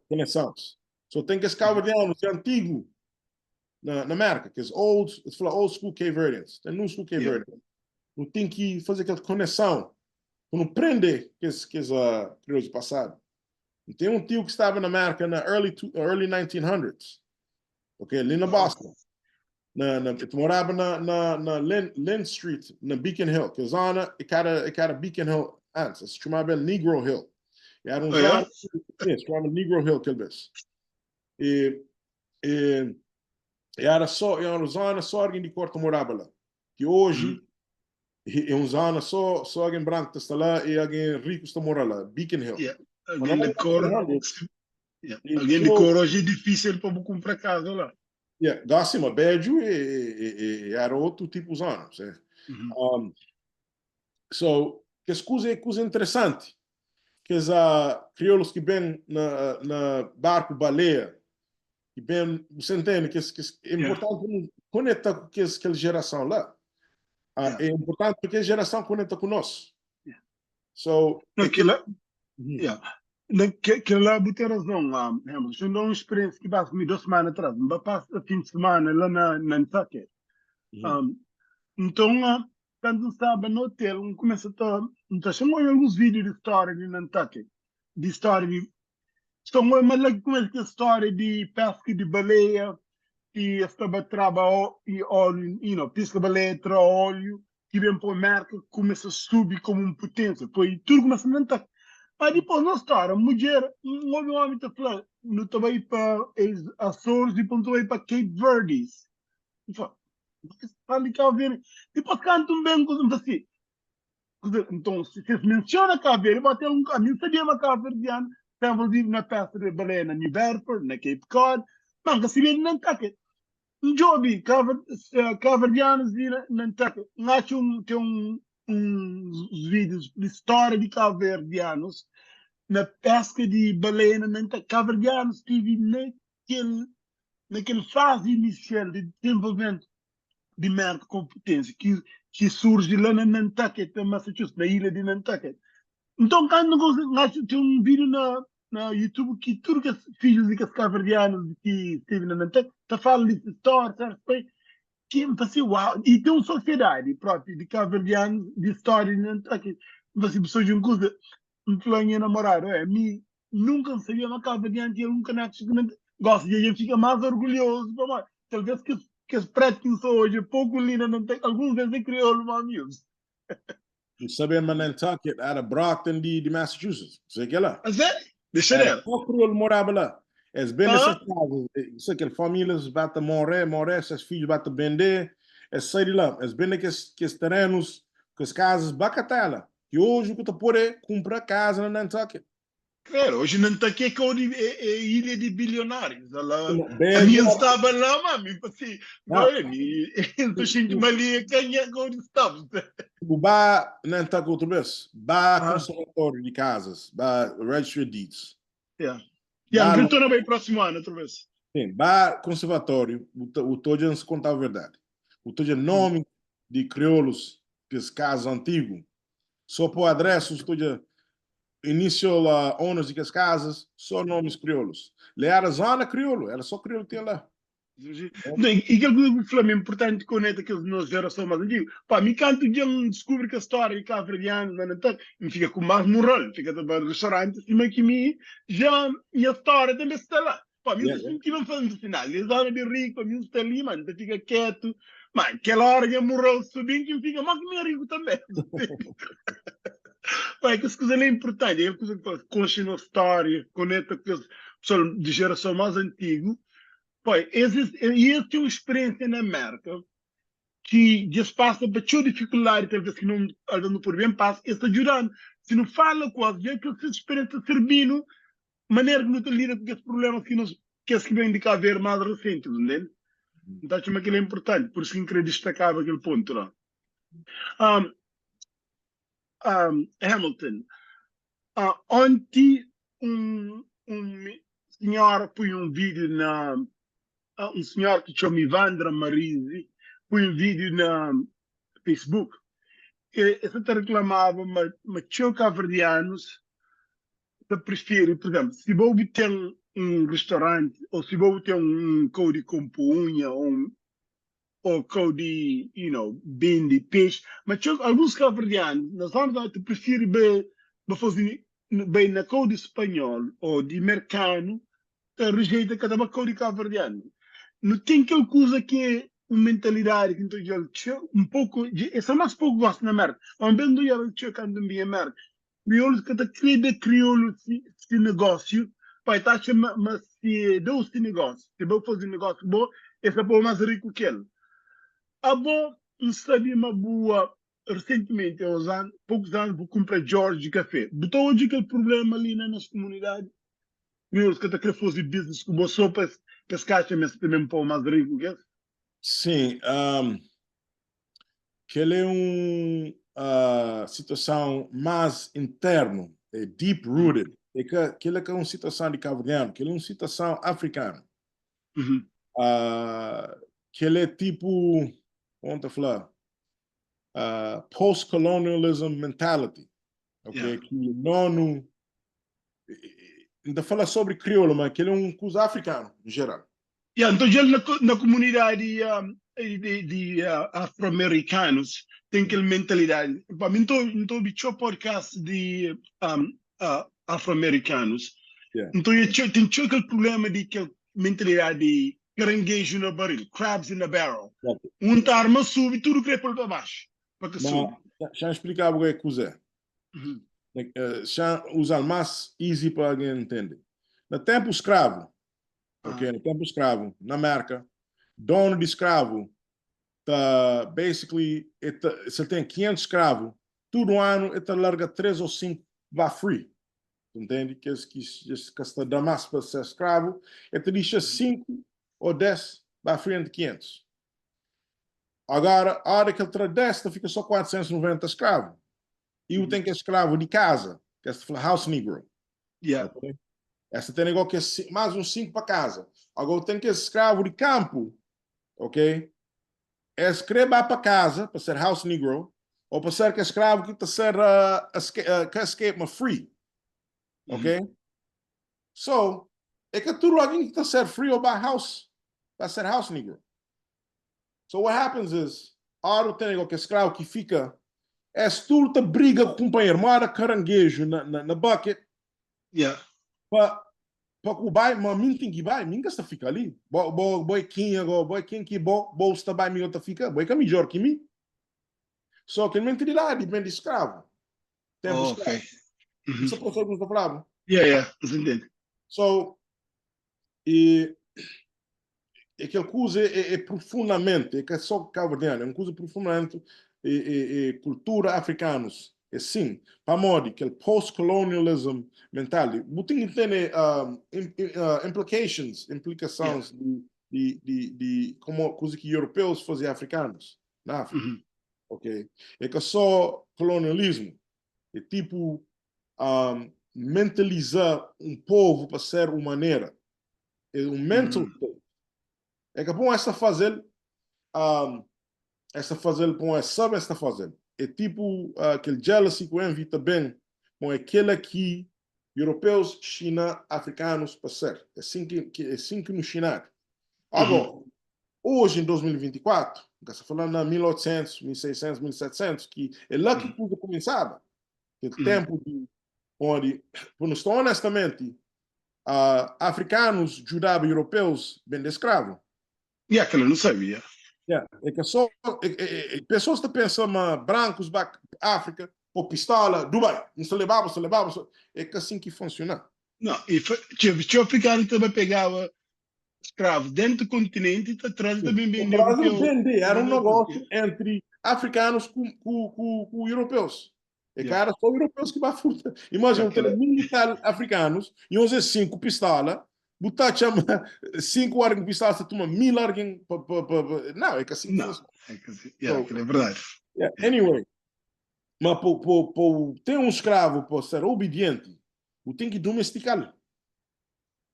conexões. So tem que escavar de antigo na América, que é old school Cape Verdeans, tem new school Cape Verdeans. Não tem que fazer aquela conexão, não prender que é crioulos do passado. Tem um tio que estava na América na early 1900s, ok, ali na Boston. Morava na Lynn Street, na Beacon Hill, que é zona, e cada Beacon Hill antes, se chamava Negro Hill. Era zona, chamava Negro Hill, que vez. E era uma zona só alguém de cor que morava lá. Que hoje é uma zona só alguém branco está lá e alguém rico está morando lá. Beacon Hill. Alguém de cor, alguém de cor hoje é difícil para comprar casa lá. Gásima, Bédio era outro tipo de zona. So, que as coisas é coisa interessante. Que os crioulos que vêm na barco baleia, que vêm, você entende que é importante conectar com aquela geração lá. É importante porque a geração conecta conosco. So, Naquela tem razão, Hamilton. Eu dou uma experiência que passa comigo 2 semanas atrás. Me passa fim de semana lá na Nantucket. Um, então, quando estava no hotel, começa a chamar alguns vídeos de história de Nantucket. De história de... Então, mas lá começa a história de pesca de baleia, e estava a trabalhar e óleo, pesca de baleia, óleo, que vem para a América, começa a subir como uma potência. Foi tudo começa a Nantucket. Mas depois na história, mulher, um homem está falando, não estava aí para os Açores e depois estava aí para Cape Verdes. E fala, ali Cabo Verde. Depois cantam bem coisas assim. Então, se menciona Cabo Verde, vai ter um caminho, sabia uma Cabo Verdeano, estava ali na peça de baleia na New Bedford, na Cape Cod, mas que se vê em Nantucket. Um jovem, Cabo Verdeanos e Nantucket. Acho tem uns vídeos de história de Cabo Verdeanos na pesca de baleia na Nantucket. Cabo Verdeanos estive naquele fase inicial de desenvolvimento de merda competência que surge lá na Nantucket, na Massachusetts, na ilha de Nantucket. Então, quando tem um vídeo na YouTube que tudo que os filhos de cabo-verdianos que esteve na Nantucket está falando dessa história, sabe? Que me parecia uau. E tem uma sociedade própria de cabo-verdianos de história de Nantucket. Mas se pessoas de um curso, um flanho namorar, a mim nunca sabia uma cabo-verdiana que nunca nasce. Gosto de a gente fica mais orgulhoso. Talvez que as práticas hoje, pouco linda, não tem, alguns vezes é crioulo, mas amigos. E sabendo, Nantucket era Brockton de Massachusetts. Sei que é lá. Mas é, deixa Era eu só crioulo morava lá. Es bem nessas ah, casas. Isso aqui, famílias batem morrer, esses filhos batem vender. É sair de lá. Es bem naqueles terrenos, que as casas, bacatela. E hoje, o que tu pode comprar casa na Nantucket. claro, hoje não está aqui com é ilha de bilionários. A Bem, minha estava lá, mami, assim, não. olha, estou sentindo uma linha canha com estamos. O bar Nantucket outra vez. Bar Ah, conservatório de casas. Bar Registry of Deeds. yeah. Yeah, Bar, retorna bem próximo ano, outra vez. sim, bar conservatório. O Tojan se contar a verdade. O Tojan nome de crioulos, que as casas antigas. Só por adressa, o Tojan iniciou lá, owners de que as casas, só nomes crioulos. Le era zona crioulo, era só crioulo que tinha lá. Não, e aquilo que o Flamengo importante com é daqueles nossa geração mais antiga. Pá, me canto de descobrir que a história de Cabo Verdeano, me fica com mais moral, fica também no restaurante, assim, que me já, e a história também está lá. Pá, me Yeah, assim, que não faz no final, eles zona de rico, me está ali, mano, fica quieto, mas aquela hora que a moral subir, que fica, mas que me é rico também. Pá, é que essa coisa é importante, é uma coisa que continua a história, conecta com as pessoas de geração mais antiga. Poi, io tenho experiência na América que já passa para sua dificuldade, talvez que não andando por bem passa, está ajudando. Se não fala quase, já que essa experiência servindo, maneira que não te lida com esses problemas que que vem de cá ver mais recente, entende? Então, acho que aquilo é importante, por isso que eu queria destacar aquele ponto lá. Um, Hamilton, ontem um senhor põe um vídeo um senhor que chama Ivandra Marisi, põe um vídeo na Facebook, que se reclamava, mas tinha cabo-verdianos que preferem, por exemplo, se vou ter um restaurante, ou se vou ter um code com punha, ou code, bem de peixe, mas tinha alguns cabo-verdianos, na zona que preferem fazer bem na code espanhol, ou de mercano, rejeita cada code cabo-verdiano. Não tem aquela coisa que é uma mentalidade que então ele tinha um pouco, essa mais pouco gosto na merda. Mas bem do ele tinha quando me merda. Crioulo que está querendo crioulo se negócio, pai tá chama mas se deu esse negócio, se vou fazer negócio bom, esse é bom mais rico que ele. A bom, não sabia uma boa recentemente, há uns anos, poucos anos, vou comprar George de café. Botou hoje aquele problema ali na nossa comunidade. Crioulo que está querendo fazer business com boa sopa, pescar mas também um pouco mais rico que esse. sim, que ele é uma situação mais interno, é deep rooted, que ele é uma situação de cabo-verdiano, que ele é uma situação africana, Uhum. que ele é tipo, vamos falar, post-colonialism mentality, Yeah. ok? Que não ainda fala sobre crioulo, mas que ele é um coisa africano, em geral. Yeah, então, já na comunidade afro-americanos tem aquela mentalidade. Para mim, estou bicho podcast de afro-americanos. Yeah. Então, tem aquele problema de que mentalidade de caranguejo no barril, crabs in the barrel. Yeah. Arma sube, tudo crepa para baixo. Para que sube. Mas, já explicava o que é coisa. Uhum. Já usar mais easy para alguém entender. No tempo escravo, ok? No tempo escravo, na América, dono de escravo, tá, basically, você tem 500 escravos, todo ano ele larga 3 ou 5 vá free. Entende? Que está dando mais para ser escravo, ele deixa 5 ou 10 vá free entre 500. Agora, a hora que ele traz 10, fica só 490 escravos. E o tem que é escravo de casa, que é house negro. Yeah. Okay? Essa tem igual que é mais uns 5 para casa. Agora tem que é escravo de campo, ok? É escreva para casa, para ser house negro, ou para ser que escravo que está ser escape free, ok? So, é que tudo alguém que está ser free ou para ser house negro. So what happens is, hora tem igual que escravo que fica, é tudo tá briga com o companheiro, mora caranguejo na bucket, Yeah. para o bai, mas mim tem que vai, mim que está fica ali. Boy quem que bo está vai mim outra fica, boy que é melhor que mim. Só que a mentalidade vem de escravo. Tempo Oh, escravo. ok. Uhum. Isso é o que eu estou falando. Yeah. Você entende? So, e aquela coisa é profundamente, é que é só cabo-verdiano, é uma coisa profundamente cultura africanos. É sim, para modo que o post-colonialism mental, você tem que ter implicações de como coisa que europeus faziam africanos na África, Uhum. ok? É que é só colonialismo, é tipo mentalizar um povo para ser uma maneira, é um mental Uhum. state. É que bom essa fazer bom sabe esta fazer é tipo aquele jealousy que o envy também bom é aquele aqui europeus China africanos para ser é assim que no China Uhum. agora hoje em 2024 que está falando na 1800 1600 1700 que é lá que Uhum. tudo começava o Uhum. tempo de onde quando estou honestamente africanos judaicos europeus bem de escravo. E aquilo eu não sabia. Yeah. É que só pessoas estão pensando brancos, África, ou pistola, Dubai, não se levava, é que assim que funciona. Não, e tinha africano também pegava escravo dentro do continente e traz Sim. também bem O de Brasil europeu. vende, era um Também negócio entre africanos com europeus. E yeah. cara, só europeus que vai fruta. Imagina, ter Aquela, militar africanos e 11 5 pistola, botar chama 5 armas pistola, você toma 1000 armas. Não, é que assim que não, funciona. yeah, So, aquilo é verdade. yeah. Anyway, mas ter um escravo para ser obediente, você tem que domesticá-lo.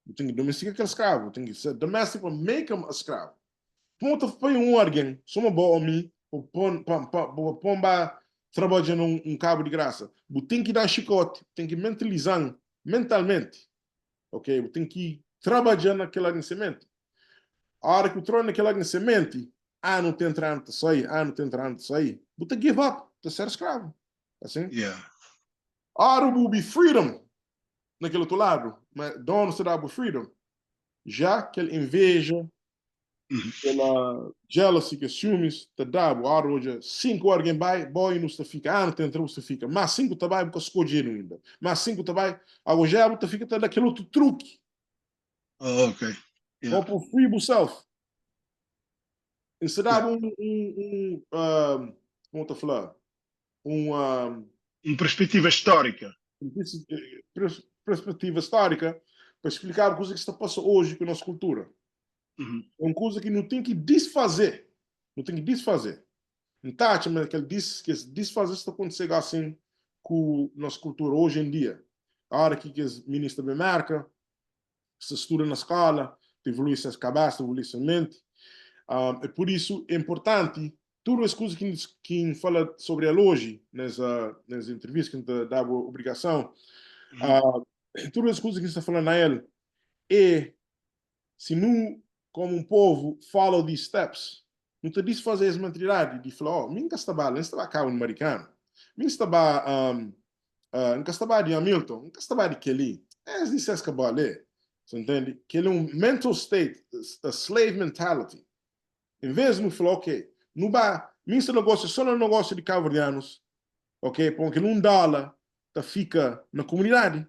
Você tem que domesticar aquele escravo. Tem que ser doméstico para make him a escravo. Ponto foi um alguém, só uma boa homem, para trabalhar num cabo de graça. Você tem que dar chicote, tem que mentalizar mentalmente. Ok? Você tem que trabalhar naquele agradecimento. A hora que o trono naquele agradecimento, não tem entrando de sair, não tem entrando de sair. Você tem que give up, de ser escravo. Assim? Yeah. Ora, o be freedom naquele outro lado, mas dono se dá freedom. Já que ele inveja, Uhum. pela jealousy, que ciúmes, te dá, ora hoje, 5 alguém vai, boy, não se fica, não tem entre você fica, mas 5 te vai, porque escolher ainda, mas 5 te vai, agora já você fica até daquele outro truque, Oh, ok. Yeah. ou para o free yourself. Isso dá Yeah. como eu falar, um, Uma perspectiva histórica. perspectiva histórica para explicar a coisa que está passando hoje com a nossa cultura. Uhum. É uma coisa que não tem que desfazer. Não tem que desfazer. Não está, mas que desfazer está acontecendo assim com a nossa cultura hoje em dia. A hora que os ministros da marca se estuda na escola, evolui suas cabeças, evolui sua mente. É por isso é importante, todas as coisas que fala sobre ela hoje, nessa entrevista que a gente dá a obrigação, Uhum. todas as coisas que está falando a ele, é se não, como povo, follow these steps, não te diz fazer as maturidade de falar, oh, minha estava, não estava cá um americano, minha estava, nunca estava de Hamilton, nunca estava de Kelly, isso é escabale, você entende? Que ele é um mental state, a slave mentality. Em vez de falar, ok, não vai, minha negócio, só no negócio de cabo-verdianos, ok, porque não dá, tá fica na comunidade.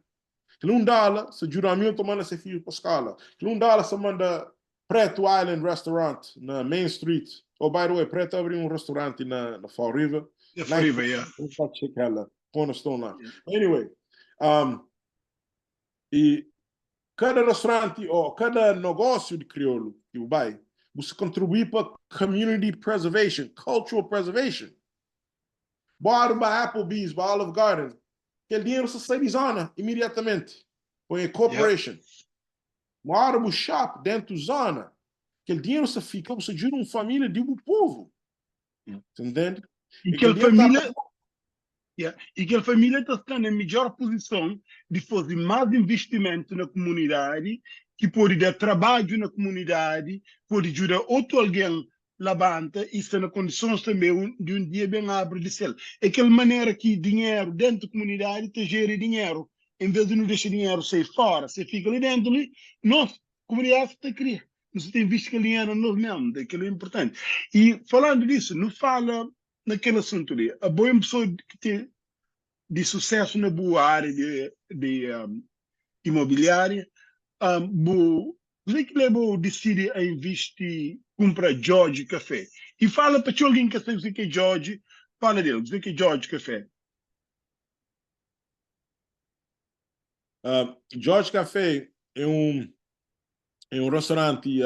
Que não dá, se juramento manda seu filho para a escola. Que não dá, se manda Preto Island Restaurant na Main Street. Oh, by the way, Preto abriu um restaurante na Fall River. Yeah, Fall River, yeah. Check Cornerstone lá. Yeah. Anyway, e cada restaurante ou cada negócio de crioulo que vai, você contribui para community preservation, cultural preservation. Bora para Applebee's, para Olive Garden. Aquele dinheiro se sai de zona imediatamente. Põe a corporation. Mora o shop dentro da zona. Aquele dinheiro se fica, você ajuda uma família de um povo. Entende? E aquela família... E aquela família está na melhor posição de fazer mais investimento na comunidade, que pode dar trabalho na comunidade, pode ajudar outro alguém levanta e está na condições também de um dia bem abre de céu. É aquela maneira que dinheiro dentro da comunidade te gera dinheiro, em vez de não deixar dinheiro sair fora, você fica ali dentro, nossa comunidade está a criar. Você tem visto que dinheiro nós mesmo, daquilo é importante. E falando disso, não fala naquele assunto ali. A boa pessoa que tem de sucesso na boa área de imobiliária, você que levou decide a investir, comprar George Café. E fala para alguém que sabe o que é George, fala dele, o que é George Café. George Café é um restaurante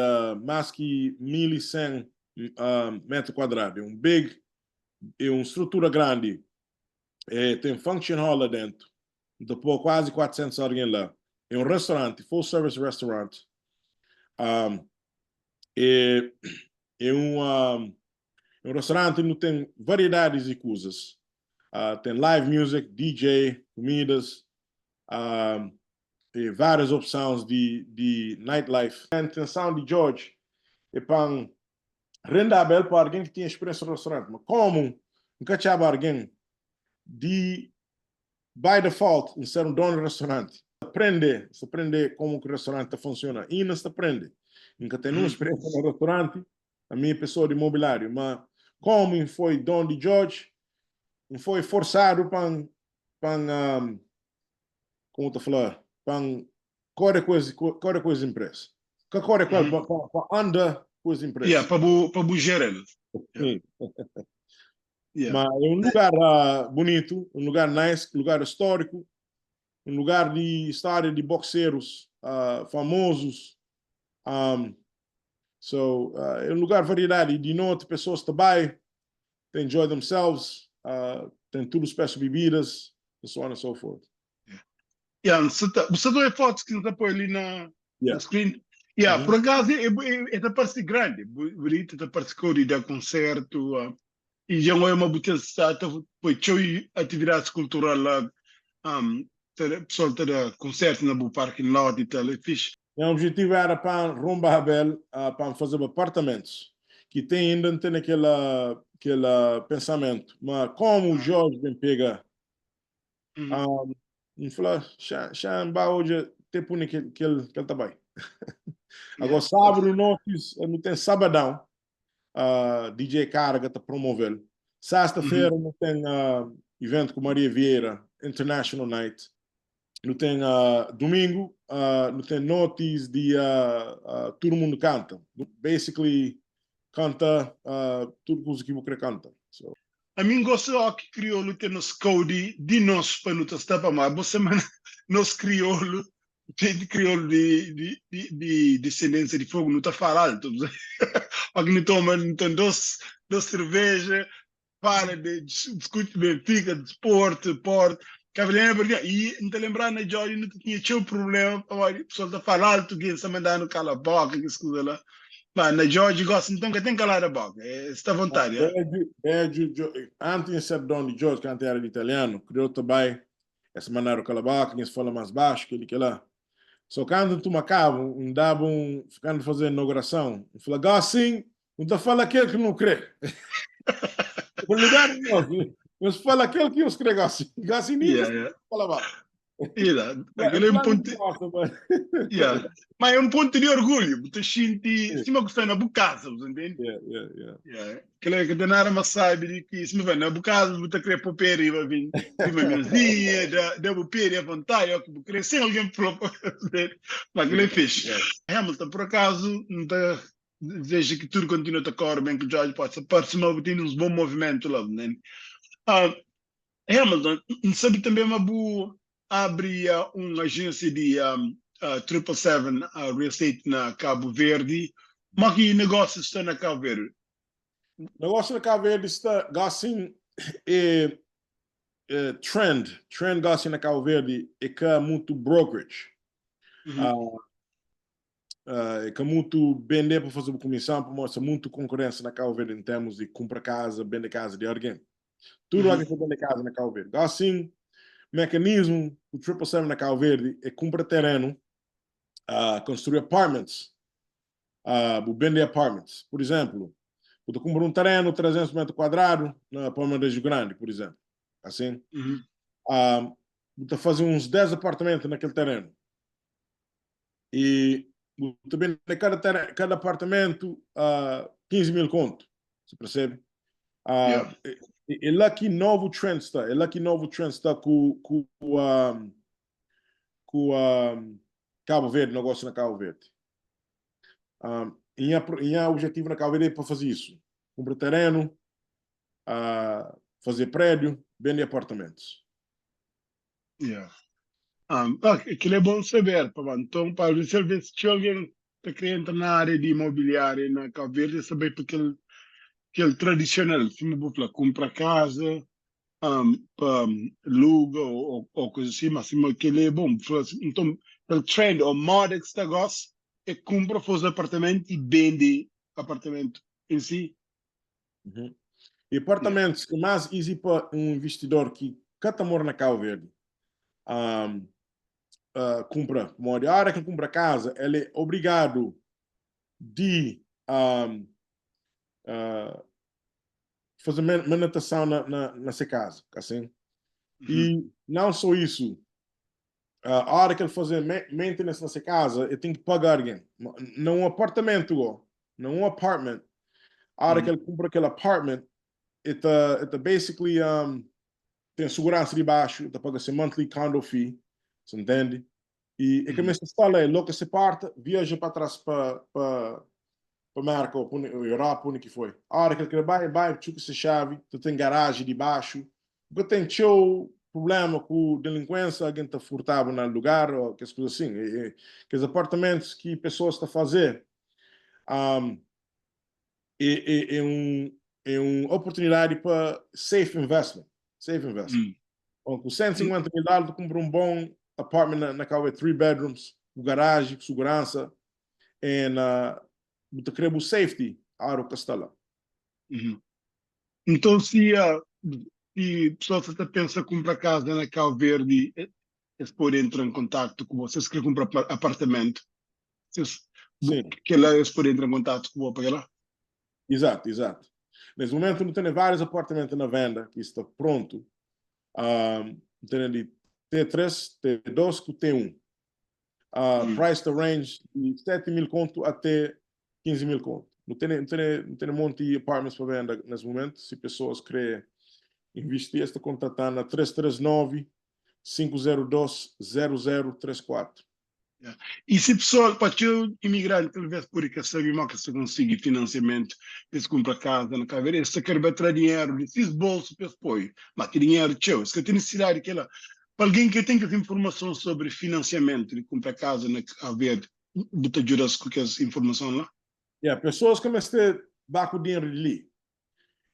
mais que 1.100 metros quadrados. É uma estrutura grande. Tem function hall lá dentro. Depois quase 400 alguém lá. É um restaurante, full service restaurant. É um restaurante que tem variedades de coisas. Tem live music, DJ, comidas, e várias opções de nightlife. A intenção de George é para rendável para alguém que tem experiência no restaurante. Mas como nunca tinha alguém de, by default, em ser um dono do restaurante, se aprender como o restaurante funciona, e não se aprende. Nunca tem nenhuma experiência no restaurante, a minha pessoa de imobiliário, mas como foi dono de George, foi forçado para como tu falou, para correr coisa empresa. Que correr para andar com as empresas. Yeah, para gerar. Yeah. Mas é um lugar bonito, um lugar nice, um lugar histórico, um lugar de história de boxeiros famosos. É um lugar variedade. De noite, pessoas também enjoy themselves, tem tudo espécie de bebidas, and so on and so forth. Yeah, você tem fotos que está põe ali na screen. Yeah, por acaso é parece grande, bonito, é parece que dá concerto, e já é uma botella foi atividades culturais lá, pessoal está concerto na parking lot e tal, é fixe. O objetivo era para romper Abel, para fazer apartamentos, que tem ainda tem aquele pensamento, mas como o Jorge vem pegar, falar, já hoje tem punir que ele está bem. Agora sábado não tem sabadão, DJ Carga está promovendo. Sexta-feira não tem evento com Maria Vieira, International Night. Não tem domingo, não tem noites de todo mundo canta. Basically, canta tudo coisa que você canta. So. A mim gosto que crioulo tem nos code de nós para não estar para mais. Você nos crioulo de crioulo de descendência de fogo não está falando. Alguém toma então dois cerveja, fala de discute Benfica, de esporte, porte. E não te lembrar na Jorge não tinha um problema, o pessoal está falando, tu está mandando cala a boca, que escuta lá. Mas na Jorge gosta, então que tem que calar a boca, está à vontade. Antes de ser dono de Jorge, que antes era de italiano, criou também essa maneira que ela bate, quem se fala mais baixo, que lá. Só quando tu acaba, dava ficando fazer inauguração, fala, assim, não te fala aquele que não crê. Qualidade não, mas fala aquele que os crê assim. Assim, nem Yeah, você yeah. fala mal. Yeah. É Aquele é um plano ponto. de massa, mas... Yeah. Mas é um ponto de orgulho. Tu sente, se me gostar na casa, você entende? Yeah, yeah, yeah. Yeah. Aquele é que de nada mais sabe de que se me vai na casa, você querer pôr pera e vai vir de uma mesinha, da pera à vontade, eu que querer sem alguém próprio. Mas aquele é fixe. Hamilton, por acaso, não tá. Veja que tudo continua a correr bem, que o Jorge pode partir, mas tem uns bons movimentos lá, né? Ah, Hamilton, sabe também uma boa abre uma agência de 777 Real Estate na Cabo Verde, mas que negócios estão na Cabo Verde? O negócio da Cabo Verde está, assim, trend assim na Cabo Verde é que há muito brokerage. Uhum. É que há muito vender para fazer comissão, para mostrar muito concorrência na Cabo Verde em termos de comprar casa, vender casa de alguém. Tudo Uhum. alguém para vender casa na Cabo Verde. Assim, mecanismo, o 777 na Cabo Verde é comprar terreno, construir apartments, vender apartments. Por exemplo, você compra um terreno, 300 metros quadrados, na Palma de Rio Grande, por exemplo. Assim, Uhum. você faz uns 10 apartamentos naquele terreno. E também cada apartamento 15 mil conto, você percebe? Yeah. É lá que novo trend está, é lá que novo trend está com Cabo Verde, negócio na Cabo Verde. E a objetivo na Cabo Verde é para fazer isso. Comprar terreno, fazer prédio, vender apartamentos. Yeah. Aquilo é bom saber, pá, mano. Então, para ver se alguém está querendo entrar na área de imobiliária na Cabo Verde, saber porque aquele tradicional, se me vou falar, compra casa, aluga ou coisa assim, mas assim, aquele é bom. Então, o trend, ou moda que está gosta, é compra os apartamentos e vende apartamento em si. Uhum. E Yeah. apartamentos é mais easy para um investidor que cada mora na Cabo Verde. Um, compra, mora. A hora que compra casa, ele é obrigado de uh, fazer manutenção nessa casa, assim. Uhum. E não só isso, a hora que ele fazer maintenance nessa casa, ele tem que pagar alguém. Não um apartamento, não um apartment. A hora que Uhum. ele compra aquele apartment, ele basically tem segurança de baixo, ele paga esse monthly condo fee, você entende? E Uhum. começa a instalar, logo se parte, viaja para trás para América ou para Europa, onde que foi. A hora que ele vai, chuca essa chave, tu tem garagem de baixo, porque tem show problema com delinquência, alguém está furtado no lugar, ou que as coisas assim. Que os apartamentos que pessoas estão a fazer um, é uma oportunidade para safe investment. Safe investment. Uhum. Com 150 mil dólares, tu compra um bom apartment na Cauê, 3 bedrooms, com garagem, com segurança, e tu cria o safety, a hora que está lá. Uhum. Então, se pessoal está pensa comprar casa na Cabo Verde, eles podem entrar em contato com vocês que comprar apartamento. Vocês, Sim. que lá eles podem entrar em contato com você para lá. Exato, exato. Nesse momento, não tem vários apartamentos na venda que está pronto. Tem de T3, T2 com T1. Uhum. Price to range de 7 mil conto até 15 mil conto. Não tem um monte de apartments para venda nesse momento. Se pessoas querem investir, está contratando a 339 502 0034. Yeah. E se pessoal, para o imigrante, talvez por que sabe mal que se consegue financiamento, se compra casa na Cabo Verde, se quer bater dinheiro, se bolso para apoio, mas que dinheiro teu, se tem necessidade que ela, para alguém que tem as informações sobre financiamento de comprar casa na Cabo Verde, te ajuda com essa informação lá? Pessoas que começam a ter o dinheiro ali.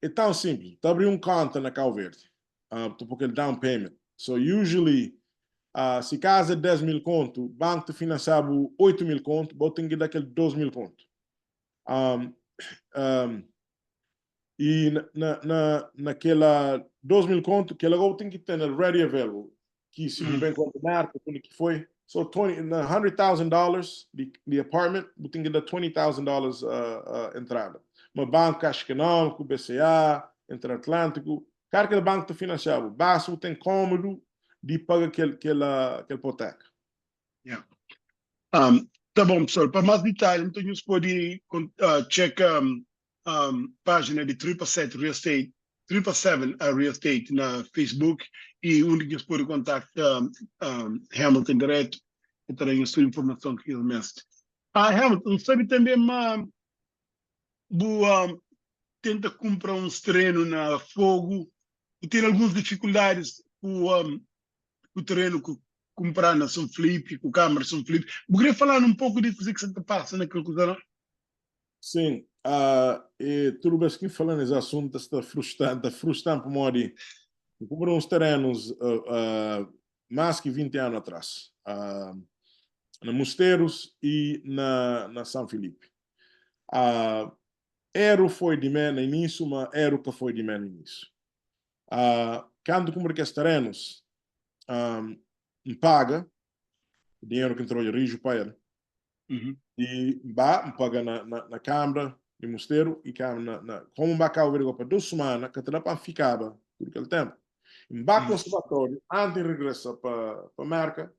É tão simples. Tu abrir conta na Cabo Verde, tu põe aquele down payment. So, usually, se casa 10 mil conto, o banco te financiava 8 mil conto, você tem que dar aquele 12 mil conto. Um, um, e naquela 12 mil conto, que ela tem que ter ready available, que se não bem quanto marca, tudo que foi. So $100,000 de apartment, você tem que dar $20,000 entrada. Uma banca acho que não, com o BCA, entre Atlântico, cara que banco está financiado, basta tem cômodo de pagar aquela hipoteca. Yeah. Tá bom, professor. Para mais detalhes, então, você pode checar página de 777 Real Estate, 777 Real Estate na Facebook e onde você pode contactar Hamilton direto e terem a sua informação que ele mestre. Hamilton, sabe também, boa, tenta comprar uns terrenos na Fogo e tem algumas dificuldades com o terreno que comprar na São Felipe, com o Câmara São Felipe. Eu queria falar um pouco disso que você está passando naquilo que está. Sim, e tudo bem que falando esse assunto está frustrante para mim. Comprei uns terrenos mais que 20 anos atrás, na Mosteiros e na São Felipe. Era foi de mim no início, mas era que foi de mim no início. Quando comprei esses terrenos, me paga o dinheiro que entrou de rijo para ele. E me paga na Câmara de Mosteiro e como me cá over para 2 semanas, que até ficava por aquele tempo. Me conservatório, antes de regressar para a marca,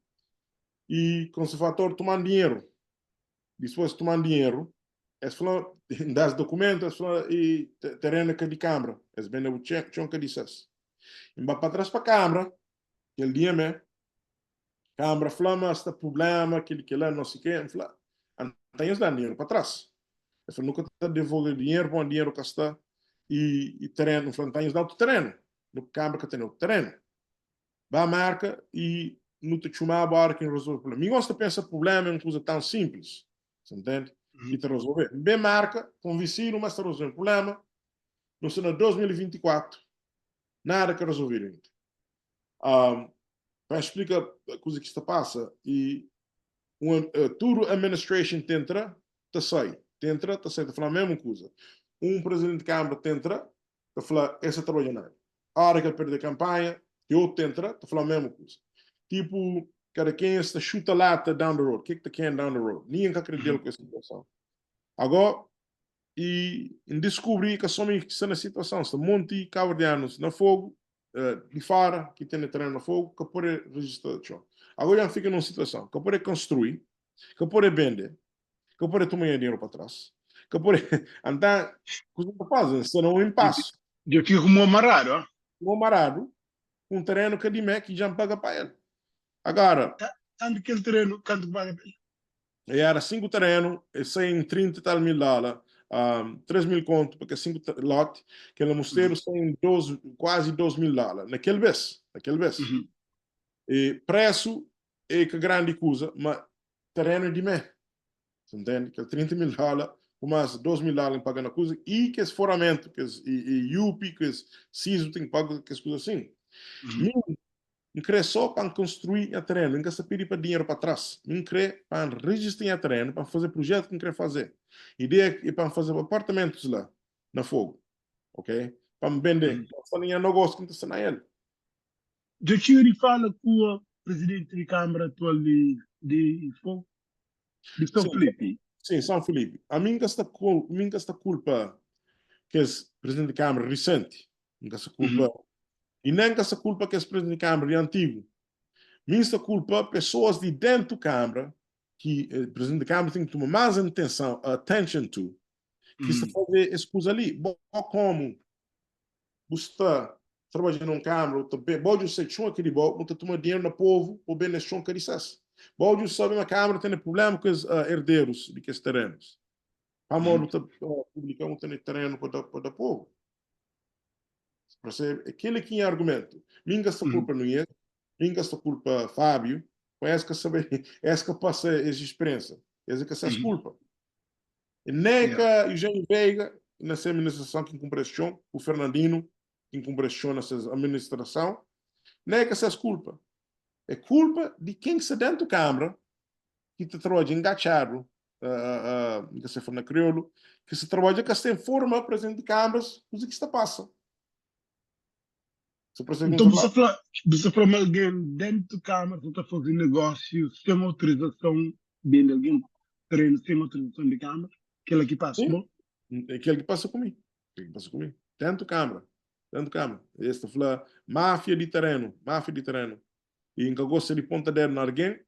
e conservatório tomando dinheiro. Depois tomando dinheiro, eles falam, das documentos, eles falam, e terreno que de Câmara. Eles vêm no chão que dissesse. E vai para trás para a Câmara, aquele dia mesmo, Câmara flama, está problema, aquele que lá, não sei o quê, tem os dinheiro para trás. Eles falam, nunca está devolvendo dinheiro, bom dinheiro que está, e terreno, falam, tem os dá outro terreno, no Câmara que tem outro terreno. Vai a marca e não te chamar a barra que resolve o problema. Ninguém gosta de pensar problema é uma coisa tão simples, você entende? E te resolver. Bem marca, com vizinho, mas te resolver o problema, no ano 2024, nada que resolver ainda. Para explicar a coisa que está passa e tudo administration tenta tá sai tá falar a mesma coisa presidente de câmara tenta tá falar essa trabalha nada a hora que ele perde a campanha eu tenta tá falar a mesma coisa tipo cada quem está chuta lata down the road kick the can down the road ninguém acredita com essa situação agora e descobri que somos na situação está monte caverdianos na fogo de fora, que tem terreno no fogo, que pode registrar. Agora já fica numa situação que pode construir, que pode vender, que pode tomar dinheiro para trás, que pode andar, coisa que fazem, será um impasse. Eu fico como amarrado, ó. Um amarrado, um terreno que de mim que já paga para ele. Agora, tanto aquele terreno, quanto paga para ele? era 5 terrenos, sem 30 e tal mil dólares. 3 mil conto, porque 5 lote, que no mosteiro tem quase 2 mil dólares. Naquele vez. E preço é que grande coisa, mas terreno é de mim. Você entende? Que 30 mil dólares, mais 2 mil dólares pagando a coisa, e que esse foramento, que esse UP, que esse CISO tem que pagar, que as coisas assim. Não crê só para construir a terreno, não quer pedir para dinheiro para trás. Não crê para registrar a terreno, para fazer projeto que não quer fazer. A ideia é para fazer apartamentos lá, na fogo. Ok? Para vender. Para fazer negócio que não está sendo ele. Eu tinha fala com o presidente de Câmara atual de Fogo, de São Felipe. Sim, São Felipe. A mim está culpa que é presidente de Câmara recente. Não está culpa. E nem essa culpa que é presidente de Câmara antigo. Minha culpa pessoas de dentro da Câmara que o presidente da Câmara tem que tomar mais atenção, attention to, que está fazer essa coisa ali. Bom, como você está trabalhando na Câmara, pode ser que aquele bom, não está tomando dinheiro no povo, ou bem nesse chão que dissesse. Pode saber na Câmara tem problema com os herdeiros de que terrenos. A modo está publicando tem terreno para o povo. Aquele que é argumento. Minha culpa não é. Minha culpa Fábio. Essa que saber, essa que passa essa experiência. Essa que é culpa. E nem que o Eugênio Veiga, nessa administração que compressão, o Fernandino, que compressão nessa administração, nem que essa culpa. É culpa de quem está dentro da Câmara, que te trabalha engachado, que se for na crioulo, que se trabalha que se tem forma presidente de câmaras, coisa que está passa. Você percebe o que Então, eu estou a falar? você fala alguém dentro da Câmara, você está fazendo negócio sem autorização, bem de alguém treino sem autorização de Câmara, aquele que passa, Sim. bom? É aquele que passa comigo. Aquele que passa comigo. Dentro da Câmara. Dentro da Câmara. Este fala máfia de terreno. Máfia de terreno. E nunca gosta de ponta dedo em alguém.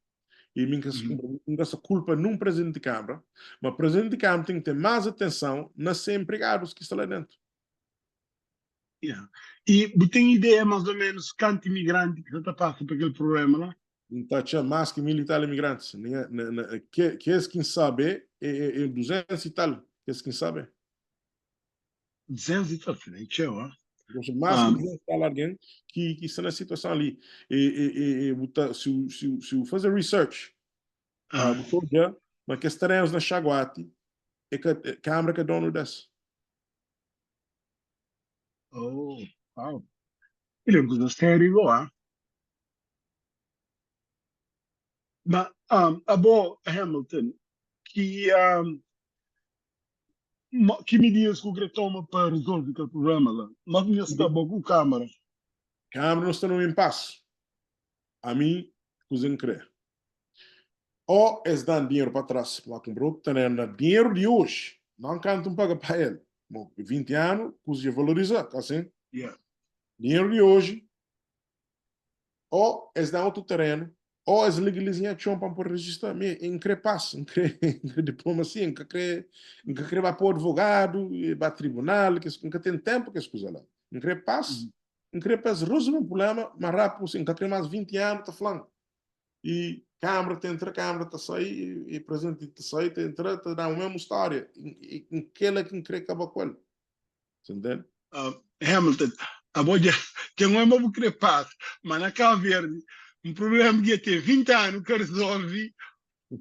E Uhum. nunca se culpa num presidente de Câmara. Mas o presidente de Câmara tem que ter mais atenção nas empregados que estão lá dentro. Yeah. E você tem ideia mais ou menos quanto imigrante que você está passando por aquele problema lá? Então, tinha mais que 1.000 imigrantes. Que é quem sabe é 200 e tal. Que é quem sabe. 200 e tal, né? Tchau, Mais que ah. 200 tal alguém que está na situação ali. Se fazer research, Ah, botou já, mas que estaremos na Chaguati, é que a Câmara que é dono dessa. oh, wow. Ele é uma coisa séria, igual, ah. Mas, a boa Hamilton, que, que medidas que o Greg toma para resolver aquele problema lá? Mas não está bom com a Câmara. Câmara não está num impasse. A mim, cozinho crer. Ou eles dão dinheiro para trás, lá com o tendo dinheiro de hoje, não cantam paga para ele. Bom, 20 anos, cozinha valoriza, assim. Yeah. Dinheiro de hoje, ou eles dão outro terreno, ou eles legalizam a chompa para registrar. Em que passa, em que diplomacia, em que vai para o advogado, para o tribunal, que nunca tem tempo que as coisas lá. Em que passa, Mhm. em que resolve um problema, mas rápido, em que mais 20 anos, está falando. E Câmara te entra, Câmara te sai, e presidente te sai, te entra, te dá a mesma história. E aquele que quer acabar com ele. Você entende? Hamilton, a boa que não é uma querer paz, mas na Cabo Verde, um problema que ia ter 20 anos que resolve,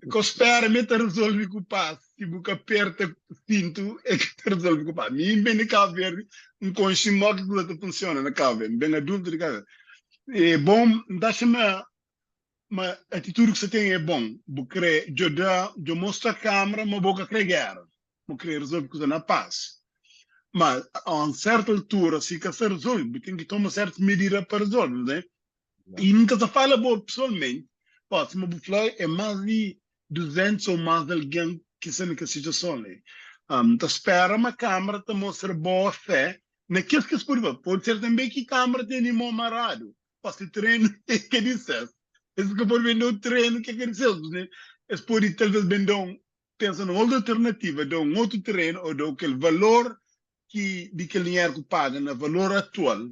que espera, me resolve com o paz. Tipo, que aperta o cinto, é que te resolve com o paz. Mim, bem na Cabo Verde, um consumidor que funciona na Cabo Verde, bem adulto de Cabo Verde. É bom, dá-se uma atitude que você tem é bom. Porque eu mostro a câmera, mas vou querer guerra. Vou querer resolver coisa na paz. Mas a uma certa altura, se que se resolve, tem que tomar certa medida para resolver, né? Não. E nunca se fala boa pessoalmente. Pô, se uma falar é mais de 200 ou mais de alguém que está naquela situação, né? Então espera uma câmara te mostra boa fé naquilo que se pode ver. Pode ser também que a câmara tem de mão amarrado. Pode ser treino, que disse. Esse que pode vender o treino, que disse, né? Esse pode talvez vender pensa numa outra alternativa, de um outro terreno, ou de aquele valor que de que dinheiro que paga no valor atual.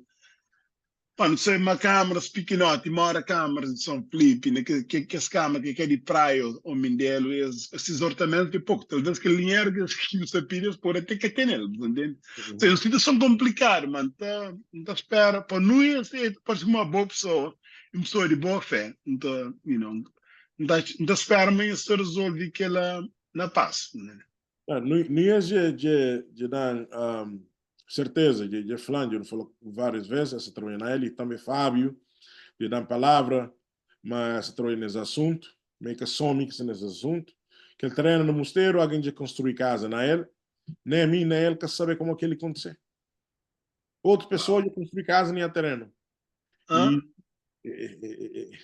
Pá, não sei, uma câmara pequenote, mora câmaras de São Felipe, né, que as câmaras que é de praia ou Mindelo, esses orçamentos de pouco, talvez que o dinheiro que os sapírios podem ter que ter neles, entende? Então, é Uhum. uma situação complicada, mano, tá espera, para não ir ser, para ser uma boa pessoa, uma pessoa de boa fé, então, não espera, mas se resolve que ela na paz, né? Não, não é de dar certeza, de Flândio falou várias vezes, essa trabalha na ele, também Fábio, de dar palavra, mas essa trabalha nesse assunto, meio que some que nesse assunto, que ele treina no mosteiro, alguém de construir casa na ele, nem a mim, nem ele, que sabe como é que ele acontecer. Outra pessoa Uau. de construir casa nem a terreno. Ah, E, e, e, e,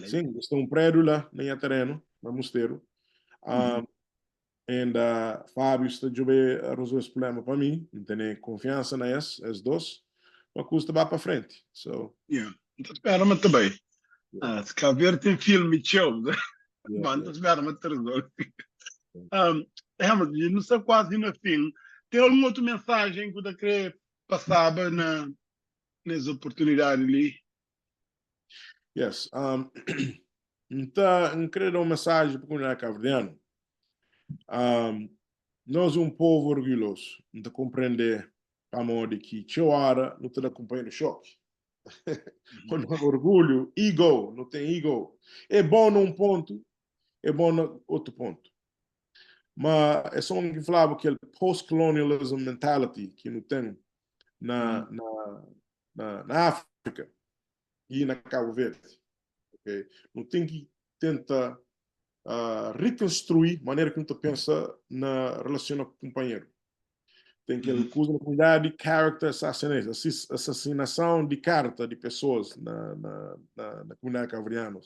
sim, excelente. tem um prédio lá, nem a terreno, no mosteiro. Uhum. Ainda Fábio está a resolver esse problema para mim, não tenho confiança nesses dois, mas custa para frente. So, Yeah. Então espera, mas também. yeah, Se cá ver tem filme e show, né? yeah, Mano, yeah. então espera, mas te resolve. Mas não sei quase no fim. Tem alguma outra mensagem que você quer passar nessa oportunidade ali? Yes. Então, queria dar uma mensagem para a comunidade cabo-verdiana. Nós um povo orgulhoso, não compreender a mão de que tinha hora não te acompanha no choque. Uhum. Quando orgulho, ego, não tem ego. É bom num ponto, é bom no outro ponto. Mas é só um que falava que é post-colonialism mentality que não tem Uhum. na, na, na África e na Cabo Verde. Okay? Não tem que tentar reconstruir a maneira que não pensa na relação com o companheiro. tem aquele coisa na comunidade, character assassination, assassinação de carta de pessoas na comunidade cabo-verdiana.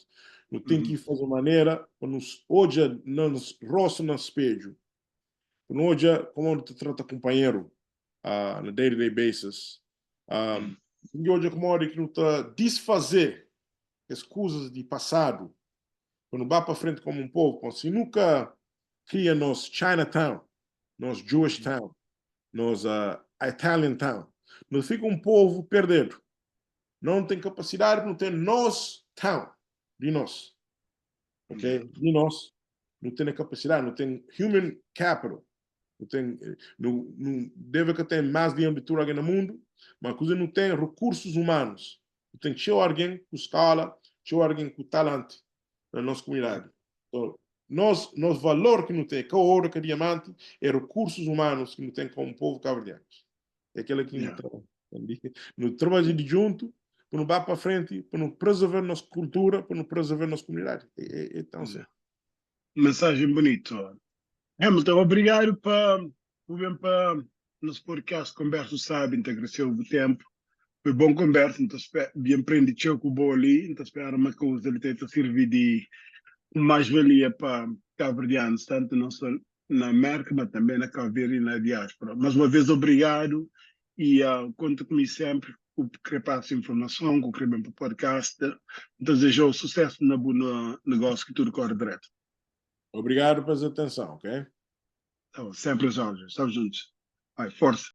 Não tem que fazer maneira para nos hoje nos rosto no espelho, não hoje como te trata companheiro na day-to-day basis, e hoje como que não está desfazer as coisas de passado, quando vai para frente como um povo, se nunca cria nos Chinatown, nos Jewish Town, nos Italian Town, nós fica um povo perdido. Não tem capacidade, não tem nós town de nós, ok? De nós, não tem capacidade, não tem human capital, não deve que ter mais dinheiro de tudo aqui no mundo, mas coisa não tem recursos humanos, não tem tinha alguém com escala, tinha alguém com talento na nossa comunidade. Então, nós valor que não tem, que ouro, que diamante, é recursos humanos que não tem como povo cabo-verdiano. É aquele que não trabalha de junto, para não ir para frente, para não preservar nossa cultura, para não preservar nossa comunidade. É tão certo. Mensagem bonita. Hamilton, obrigado por nosso podcast Conversa Sabe, integração do tempo. Foi bom conversa, então bem aprendi com o Boli, então espero uma coisa ele tenta servir de mais-valia para cabo-verdianos, tanto não só na América, mas também na Cabo Verde e na diáspora. Mais uma vez, obrigado e conta comigo sempre que repassa informação, que bem para o podcast. Desejo sucesso no negócio que tudo corre direto. Obrigado pela atenção, ok? Então, sempre as ordens. Estamos juntos. Vai, força.